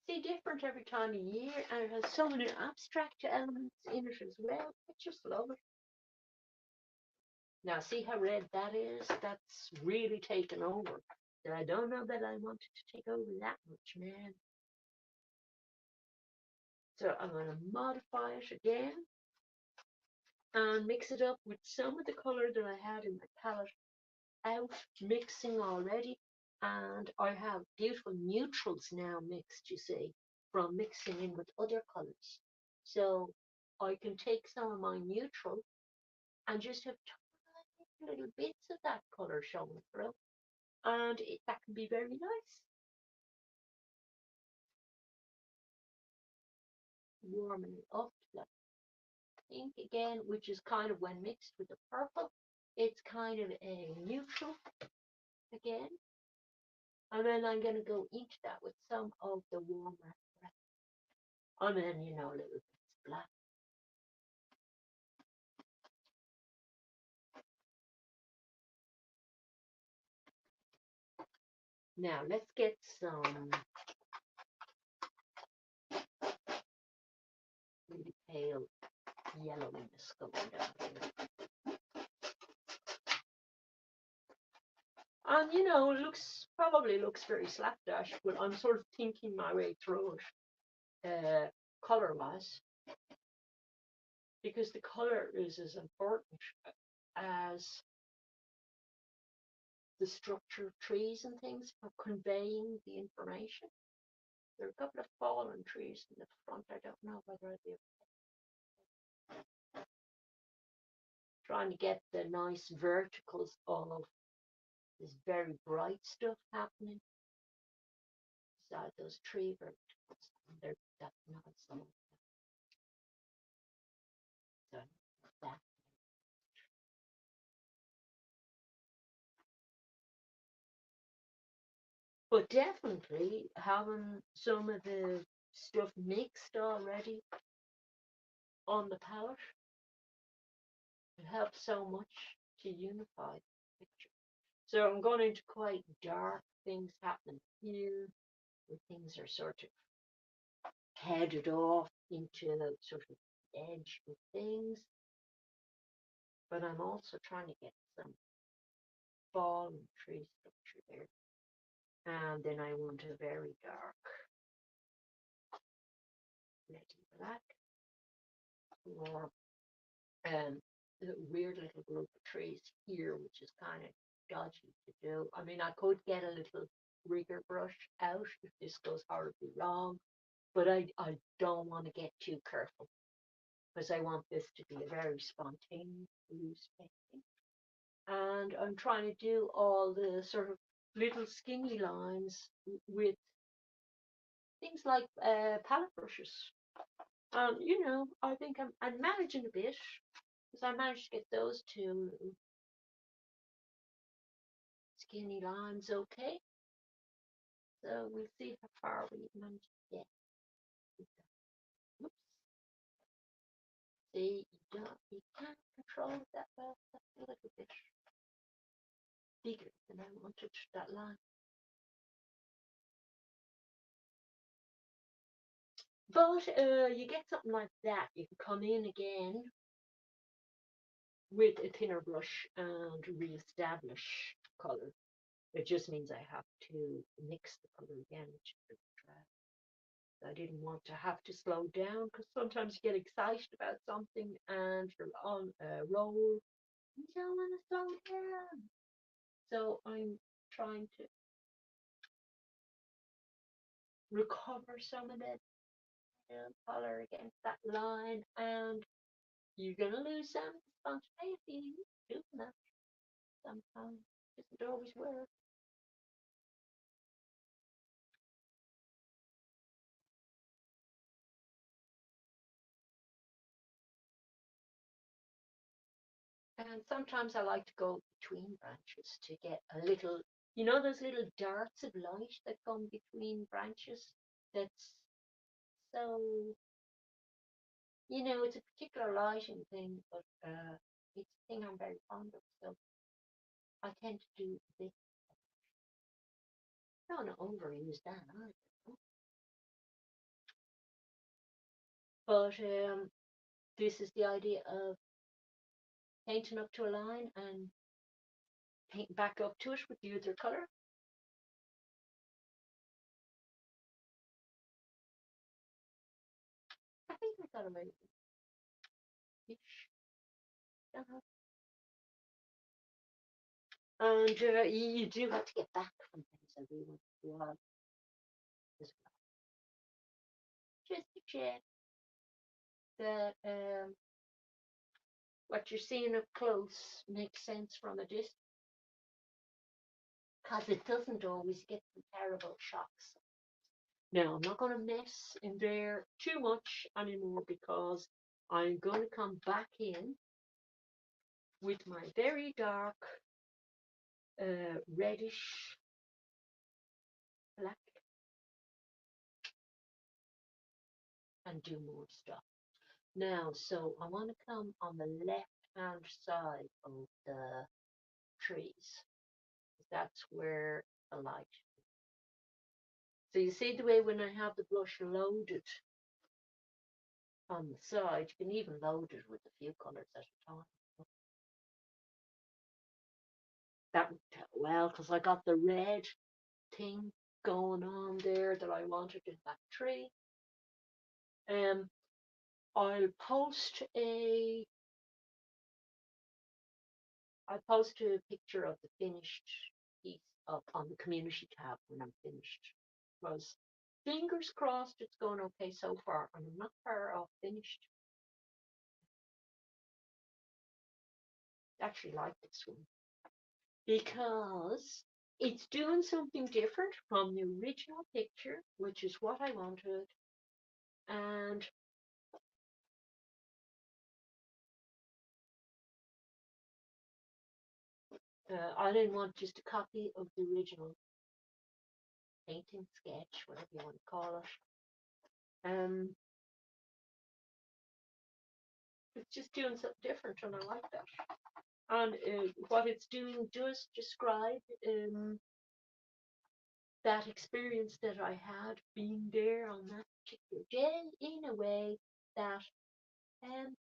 A: see, different every time of year, and it has so many abstract elements in it as well. I just love it. Now, see how red that is? That's really taken over. And I don't know that I wanted to take over that much, man. So I'm going to modify it again and mix it up with some of the color that I had in my palette out mixing already. And I have beautiful neutrals now mixed, you see, from mixing in with other colors. So I can take some of my neutral and just have little bits of that colour showing through, and that can be very nice. Warming it up to that pink again, which is kind of when mixed with the purple, it's kind of a neutral again. And then I'm going to go into that with some of the warmer red. And then, little bits of black. Now let's get some really pale yellowiness going down here. And probably looks very slapdash, but I'm sort of thinking my way through it, color-wise, because the color is as important as the structure of trees and things for conveying the information. There are a couple of fallen trees in the front. I don't know whether they're trying to get the nice verticals of this very bright stuff happening beside those tree verticals. That's not so. So that. But definitely having some of the stuff mixed already on the palette, it helps so much to unify the picture. So I'm going into quite dark things happening here, where things are sort of headed off into sort of edge of things. But I'm also trying to get some fallen tree structure there. And then I want a very dark reddy black, or a weird little group of trees here, which is kind of dodgy to do. I mean, I could get a little rigger brush out if this goes horribly wrong, but I don't want to get too careful, because I want this to be a very spontaneous loose painting. And I'm trying to do all the sort of little skinny lines with things like palette brushes. And I think I'm managing a bit, because I managed to get those two skinny lines okay. So we'll see how far we manage to get. Oops. See, you can't control it that well. That's a little bit bigger than I wanted that line. But you get something like that, you can come in again with a thinner brush and re-establish color. It just means I have to mix the color again, which is a drag. I didn't want to have to slow down, because sometimes you get excited about something and you're on a roll. You don't want to slow down. So I'm trying to recover some of that color against that line, and you're going to lose some spontaneity doing that. Sometimes it doesn't always work. And sometimes I like to go between branches to get a little, those little darts of light that come between branches. That's so, it's a particular lighting thing, but it's a thing I'm very fond of. So I tend to do this. I don't want to overuse that either. But this is the idea of painting up to a line and paint back up to it with the other color. I think I got away with it. And you do have to get back from things every once in a while as well. Just to check that what you're seeing up close makes sense from a distance, because it doesn't always get comparable shots. Now, I'm not going to mess in there too much anymore because I'm going to come back in with my very dark reddish black and do more stuff. Now, so I want to come on the left-hand side of the trees. That's where the light. So you see the way when I have the brush loaded on the side, you can even load it with a few colours at a time. That would tell well because I got the red thing going on there that I wanted in that tree. I'll post a picture of the finished piece up on the community tab when I'm finished. Because fingers crossed it's going okay so far, and I'm not far off finished. I actually like this one because it's doing something different from the original picture, which is what I wanted. And I didn't want just a copy of the original painting, sketch, whatever you want to call it. It's just doing something different, and I like that. And what it's doing does describe that experience that I had being there on that particular day in a way that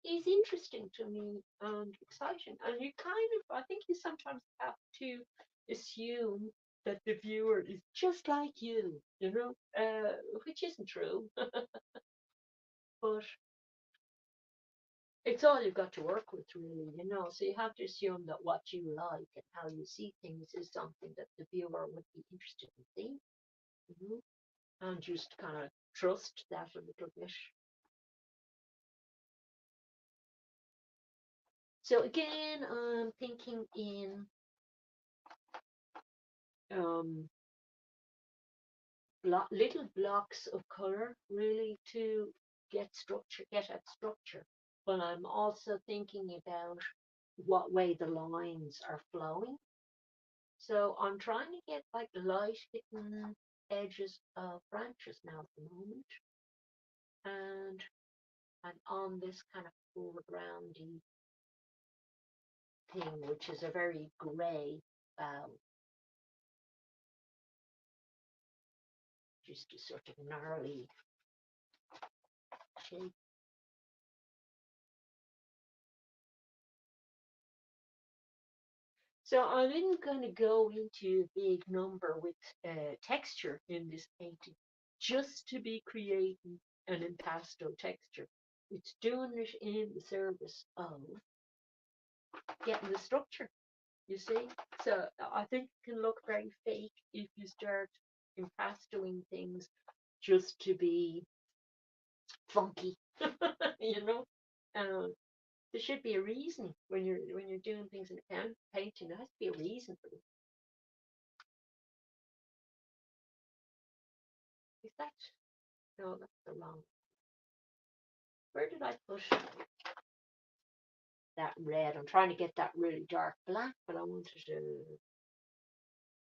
A: is interesting to me and exciting. And you kind of, I think you sometimes have to assume that the viewer is just like you know, which isn't true. But it's all you've got to work with, really, you know. So you have to assume that what you like and how you see things is something that the viewer would be interested in seeing, you know, and just kind of trust that a little bit. So again, I'm thinking in um, little blocks of color, really, to get at structure. But I'm also thinking about what way the lines are flowing. So I'm trying to get like light hitting edges of branches now at the moment, and on this kind of foregroundy thing, which is a very grey bough, just a sort of gnarly shape. So I didn't going to go into a big number with texture in this painting, just to be creating an impasto texture. It's doing it in the service of getting the structure, you see. So I think it can look very fake if you start impastoing things just to be funky, you know. There should be a reason when you're doing things in a painting. There has to be a reason for it. Is that? No, that's the wrong. Where did I put that red? I'm trying to get that really dark black, but I wanted to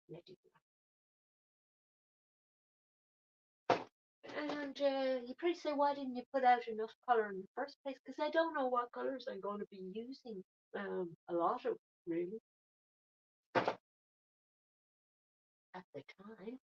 A: let it black. And you probably say, why didn't you put out enough color in the first place? Because I don't know what colors I'm going to be using. A lot of, really, at the time.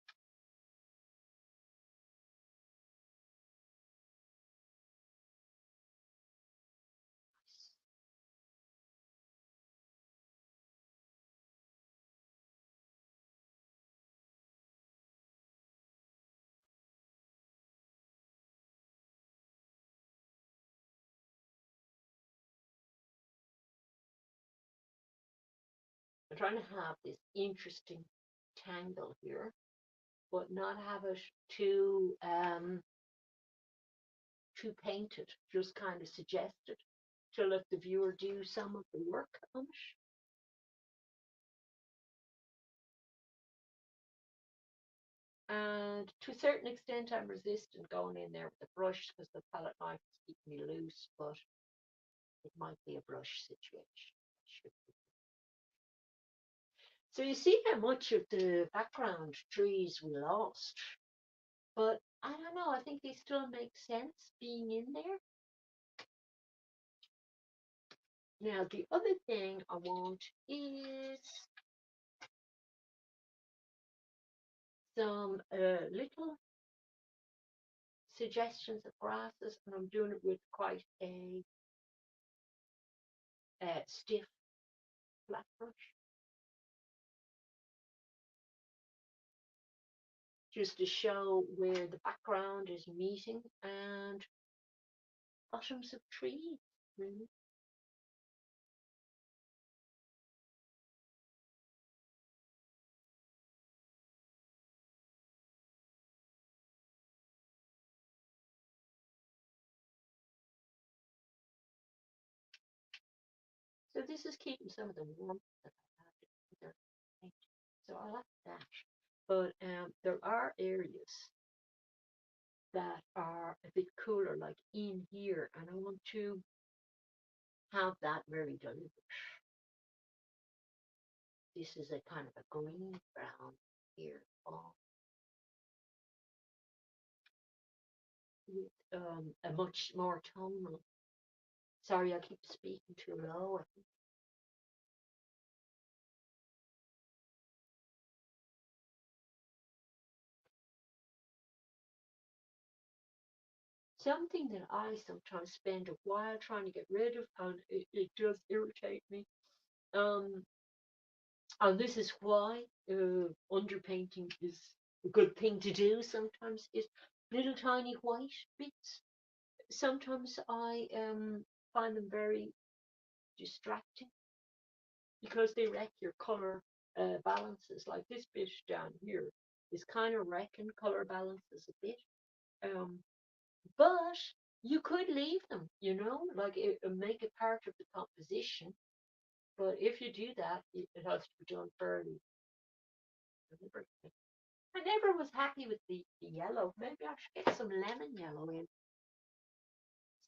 A: I'm trying to have this interesting tangle here, but not have it too painted, just kind of suggested. to let the viewer do some of the work on it. And to a certain extent, I'm resistant going in there with a brush because the palette knife is keeping me loose, but it might be a brush situation. So you see how much of the background trees we lost. But I don't know, I think they still make sense being in there. Now, the other thing I want is some little suggestions of grasses, and I'm doing it with quite a stiff flat brush, just to show where the background is meeting and bottoms of trees, really. So this is keeping some of the warmth that I had in there. So I like that. But there are areas that are a bit cooler, like in here, and I want to have that very deliberate. This is a kind of a green brown here, with a much more tonal. Sorry, I keep speaking too low. I think. Something that I sometimes spend a while trying to get rid of, and it does irritate me. Um, and this is why underpainting is a good thing to do sometimes, is little tiny white bits. Sometimes I find them very distracting because they wreck your color balances. Like this bit down here is kind of wrecking color balances a bit. Um, but you could leave them, like make it part of the composition. But if you do that, it has to be done fairly deliberately. I never was happy with the yellow. Maybe I should get some lemon yellow in.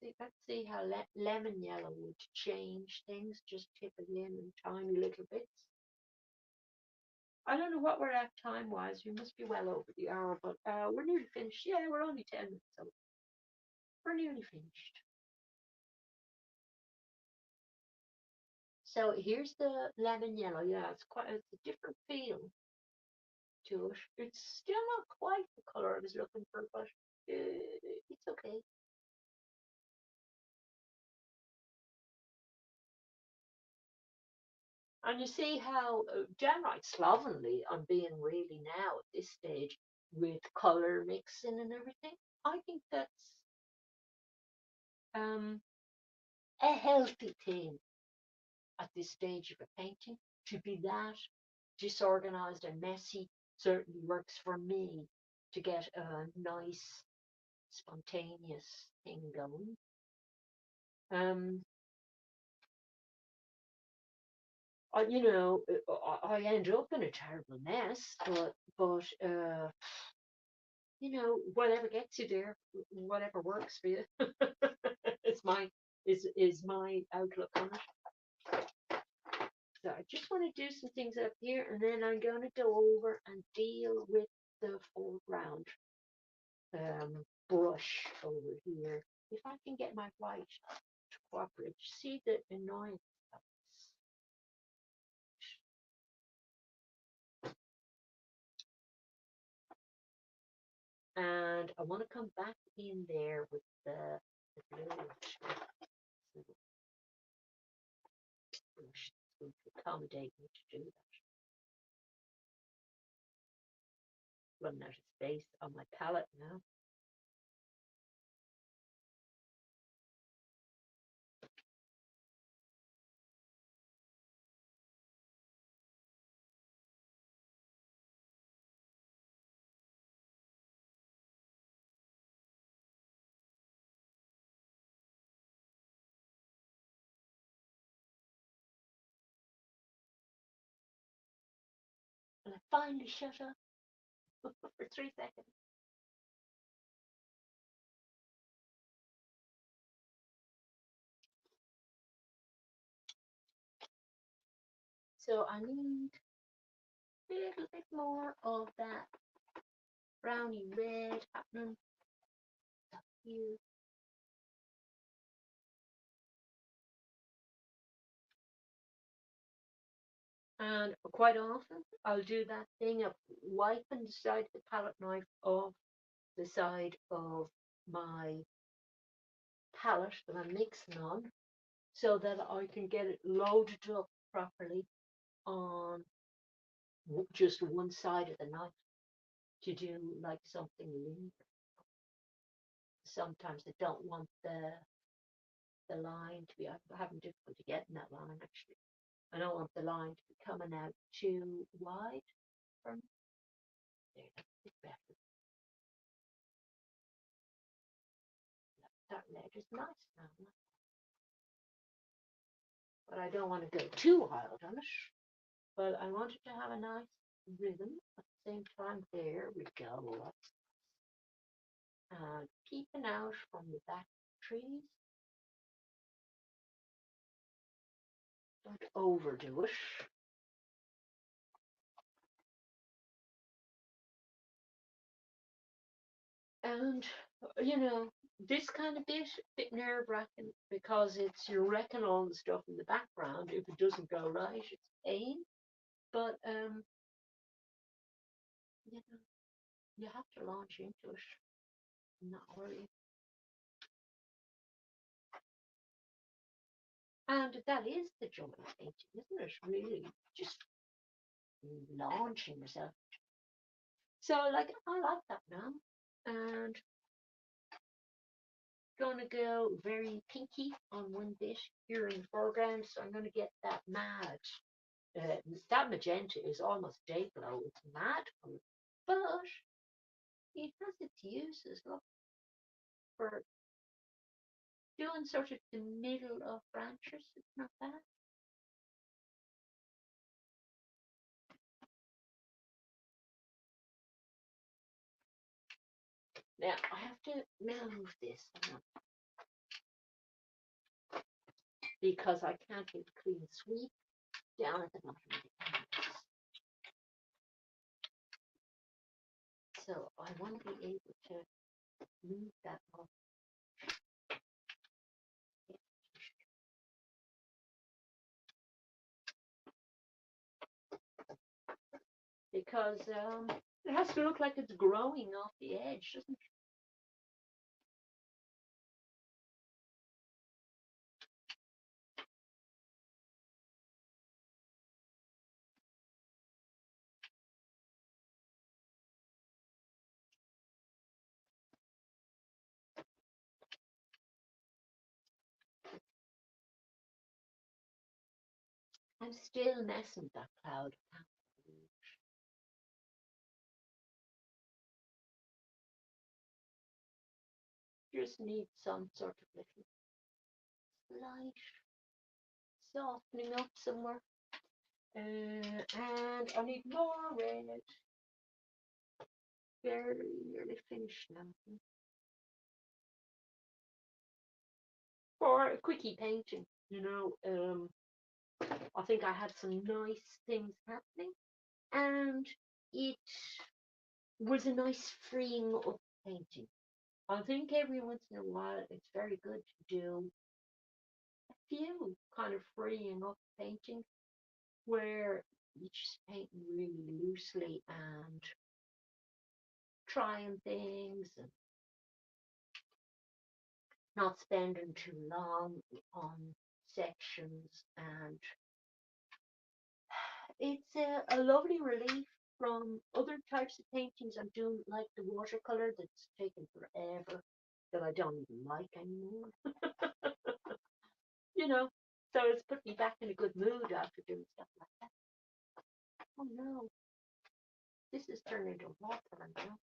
A: See, let's see how lemon yellow would change things. Just tip it in tiny little bits. I don't know what we're at time-wise. We must be well over the hour, but we're nearly finished. Yeah, we're only 10 minutes, so we're nearly finished. So here's the lemon yellow. Yeah, it's a different feel to it. It's still not quite the color I was looking for, but it's okay. And you see how downright slovenly I'm being really now at this stage with color mixing and everything. I think that's a healthy thing at this stage of a painting. To be that disorganized and messy certainly works for me to get a nice, spontaneous thing going. Um, I end up in a terrible mess, but whatever gets you there, whatever works for you. It's my outlook on it. So I just want to do some things up here, and then I'm going to go over and deal with the foreground brush over here. If I can get my white to cooperate, see the annoyance of this. And I want to come back in there with the blue brush that's going to accommodate me to do that. Running out of space on my palette now. And I finally shut up for 3 seconds. So I need a little bit more of that browny red happening up here. And quite often I'll do that thing of wiping the side of the palette knife off the side of my palette that I'm mixing on so that I can get it loaded up properly on just one side of the knife to do like something linear. Sometimes I don't want the line to be, I'm having difficulty getting that line actually. I don't want the line to be coming out too wide from there. That's a bit better. That red is nice now. But I don't want to go too wild on it. But I want it to have a nice rhythm at the same time. There we go. And peeping out from the back trees. Don't overdo it. And you know, this kind of bit nerve wracking because it's you're wrecking all the stuff in the background. If it doesn't go right, it's pain. But you know, you have to launch into it, not worry. And that is the joy of painting, isn't it? Really, just launching yourself. So like I like that now, and gonna go very pinky on one bit here in the foreground. So I'm gonna get that mad. That magenta is almost day glow. It's mad color, but it has its uses. Look, for doing sort of the middle of branches, it's not bad. Now I have to move this because I can't get a clean sweep down at the bottom of the canvas. So I want to be able to move that off. Because it has to look like it's growing off the edge, doesn't it? I'm still messing with that cloud. Just need some sort of little slight softening up somewhere. And I need more red. Very nearly finished now. For a quickie painting, I think I had some nice things happening, and it was a nice freeing up painting. I think every once in a while it's very good to do a few kind of freeing up painting where you just paint really loosely and trying things and not spending too long on sections. And it's a lovely relief from other types of paintings I'm doing, like the watercolor that's taken forever, that I don't even like anymore. you know, so it's put me back in a good mood after doing stuff like that. Oh no, this is turning into water now.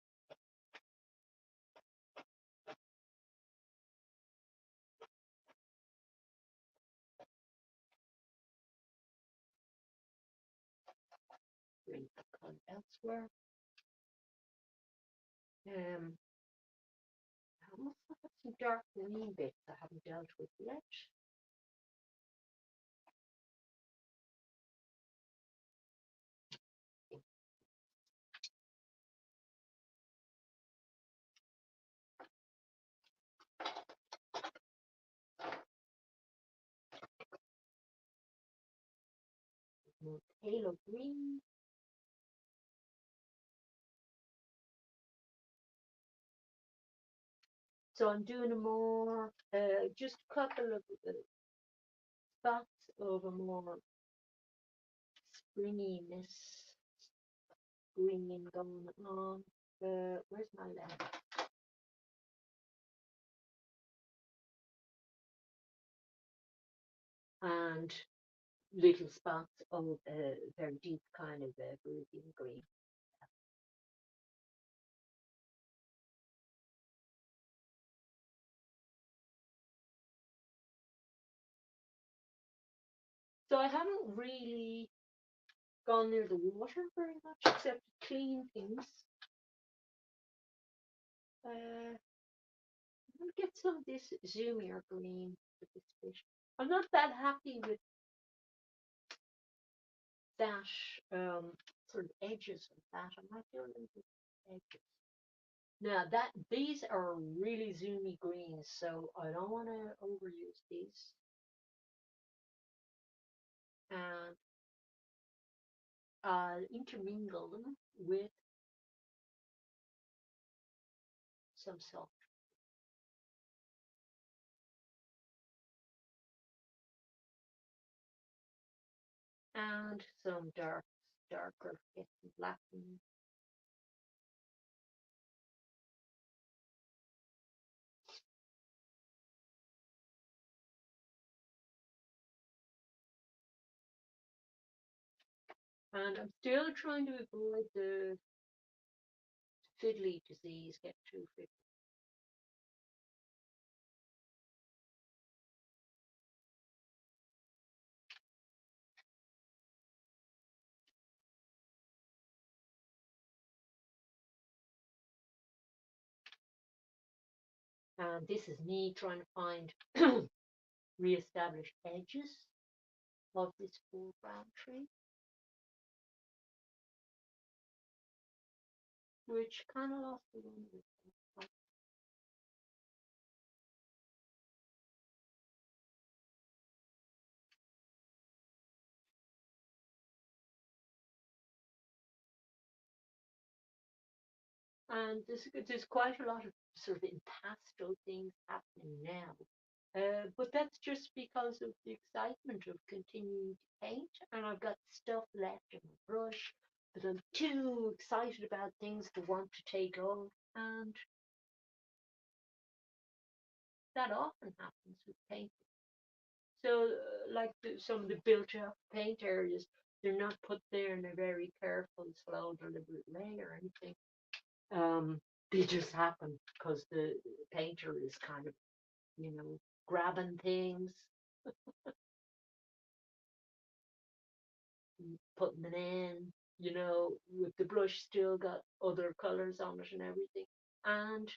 A: Bring the gone elsewhere. Um, I must have some dark green bits I haven't dealt with yet. More halo green. So I'm doing a more, just a couple of spots of a more springiness green going on. Where's my lamp? And little spots of very deep kind of Peruvian green. So I haven't really gone near the water very much except to clean things. I'm gonna get some of this zoomier green with this fish. I'm not that happy with that sort of edges of that. I might do a little bit of edges. Now that these are really zoomy greens, so I don't want to overuse these. And I'll intermingle them with some salt. And some darker, get some black in. And I'm still trying to avoid the fiddly disease, get too fiddly. And this is me trying to find re-established edges of this foreground tree, which kind of lost the one with it. And there's quite a lot of sort of impasto things happening now. But that's just because of the excitement of continuing to paint, and I've got stuff left in my brush that I'm too excited about things to want to take off, and that often happens with painting. So, like some of the built-up paint areas, they're not put there in a very careful, slow, deliberate way or anything. They just happen because the painter is kind of, grabbing things, putting it in, with the brush still got other colors on it and everything. And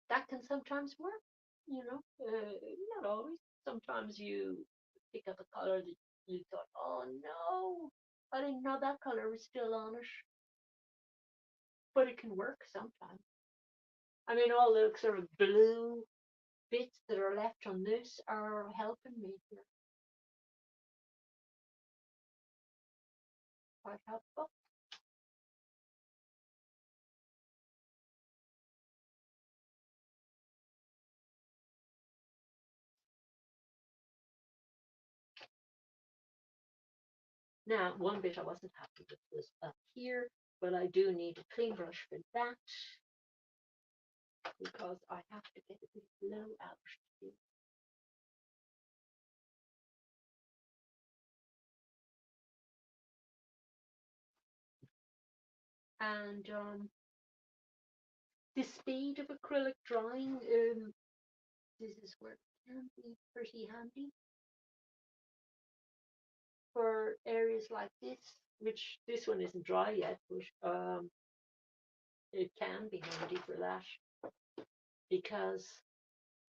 A: that can sometimes work, not always. Sometimes you pick up a color that you thought, oh no, I didn't know that color was still on it. But it can work sometimes. I mean, all the sort of blue bits that are left on this are helping me here. Quite helpful. Now, one bit I wasn't happy with was up here, but I do need a clean brush for that because I have to get a bit of glow out. And the speed of acrylic drawing, this is where it can be pretty handy for areas like this. which this one isn't dry yet, but it can be handy for that because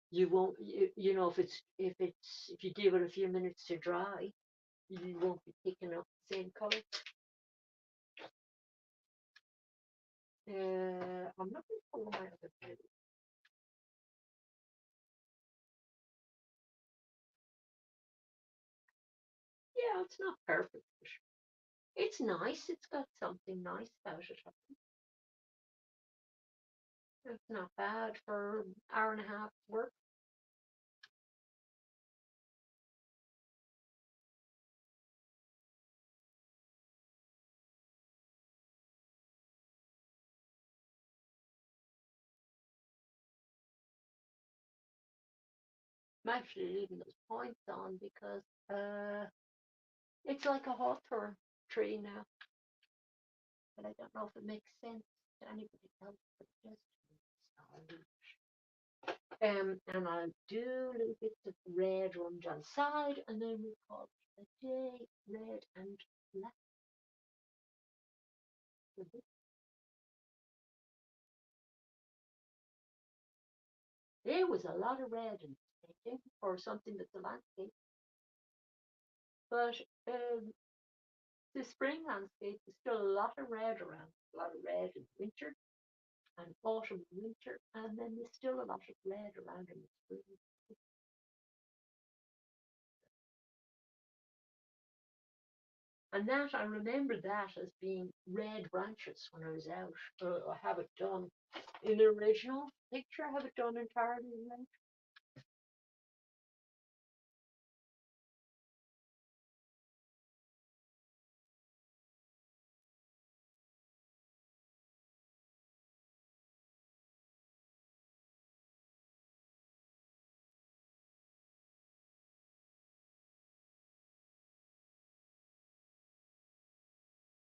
A: you won't, if you give it a few minutes to dry, you won't be picking up the same color. I'm looking for my other pen. Yeah, it's not perfect, but it's nice. It's got something nice about it. It's not bad for an hour and a half work. I'm actually leaving those points on because it's like a hawthorn tree now, but I don't know if it makes sense to anybody else, but just and I'll do little bits of red ones on the side, and then we call it a day, red and black. There was a lot of red in this painting for something that's a landscape, but um, the spring landscape is still a lot of red around, a lot of red in winter and autumn and winter, and then there's still a lot of red around in the spring. And that, I remember that as being red branches when I was out. I have it done in the original picture, I have it done entirely red.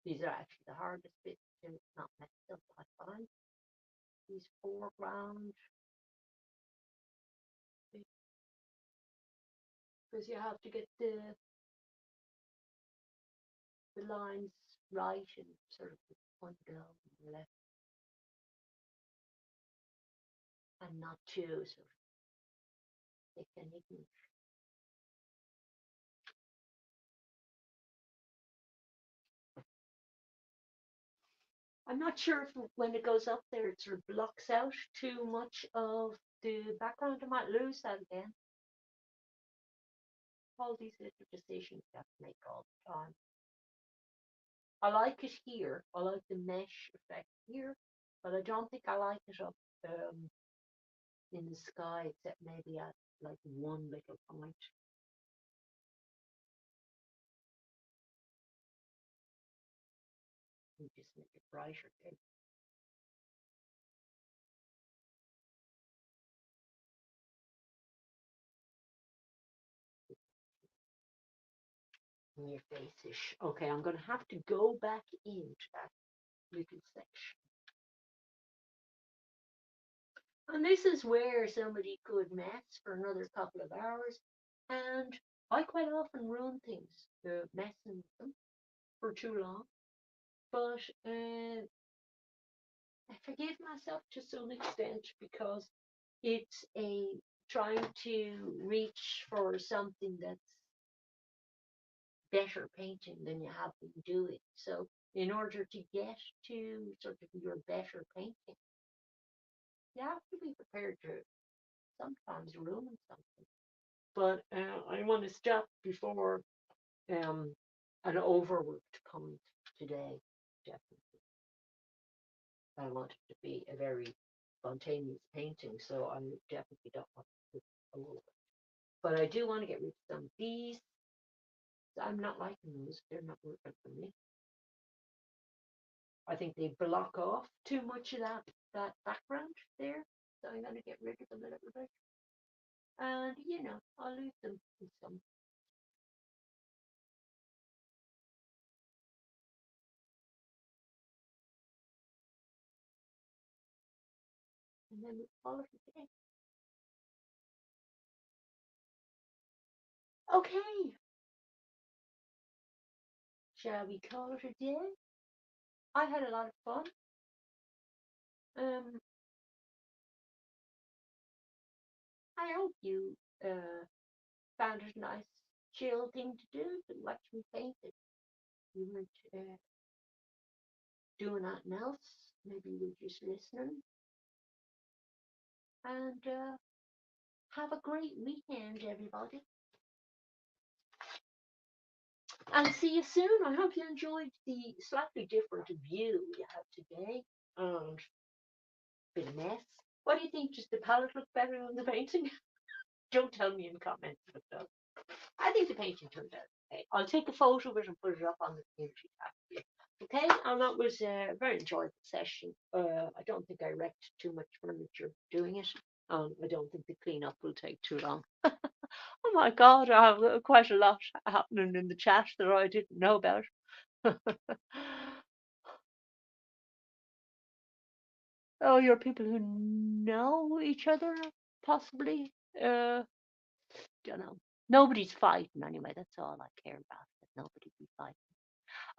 A: These are actually the hardest bits, and it's not messed up, I find. These foreground bits, because you have to get the lines right and sort of one down and left and not too sort of thick and ignorant. I'm not sure if when it goes up there it sort of blocks out too much of the background. I might lose that again. All these little decisions you have to make all the time. I like it here. I like the mesh effect here, but I don't think I like it up in the sky, except maybe at like one little point. You just make it brighter then. In your face-ish. Okay, I'm going to have to go back into that little section. And this is where somebody could mess for another couple of hours. And I quite often ruin things, messing with them for too long. But I forgive myself to some extent because it's a trying to reach for something that's better painting than you have been doing. So in order to get to sort of your better painting, you have to be prepared to sometimes ruin something. But I want to stop before um, an overworked comment today. Definitely, I want it to be a very spontaneous painting, so I definitely don't want to put over. But I do want to get rid of some of these. I'm not liking those; they're not working for me. I think they block off too much of that background there, so I'm going to get rid of them a little bit. And I'll leave them in some. And then we'll call it a day. Okay, Shall we call it a day? I had a lot of fun. Um, I hope you found it a nice, chill thing to do to watch me paint it. You weren't doing nothing else. Maybe you were just listening. And have a great weekend, everybody. And see you soon. I hope you enjoyed the slightly different view we have today. And bit of mess. What do you think? Does the palette look better than the painting? Don't tell me in comments if it does. I think the painting turned out okay. I'll take a photo of it and put it up on the community tab. Okay, and that was a very enjoyable session. I don't think I wrecked too much furniture doing it. I don't think the cleanup will take too long. Oh my God, I have quite a lot happening in the chat that I didn't know about. Oh, you're people who know each other, possibly. Don't know. Nobody's fighting anyway. That's all I care about. That nobody be fighting.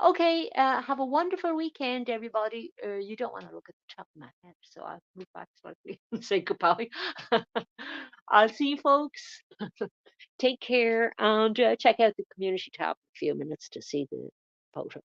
A: Okay, have a wonderful weekend, everybody. You don't want to look at the top of my head, so I'll move back slightly and say goodbye. I'll see you folks. Take care and check out the community tab in a few minutes to see the photo.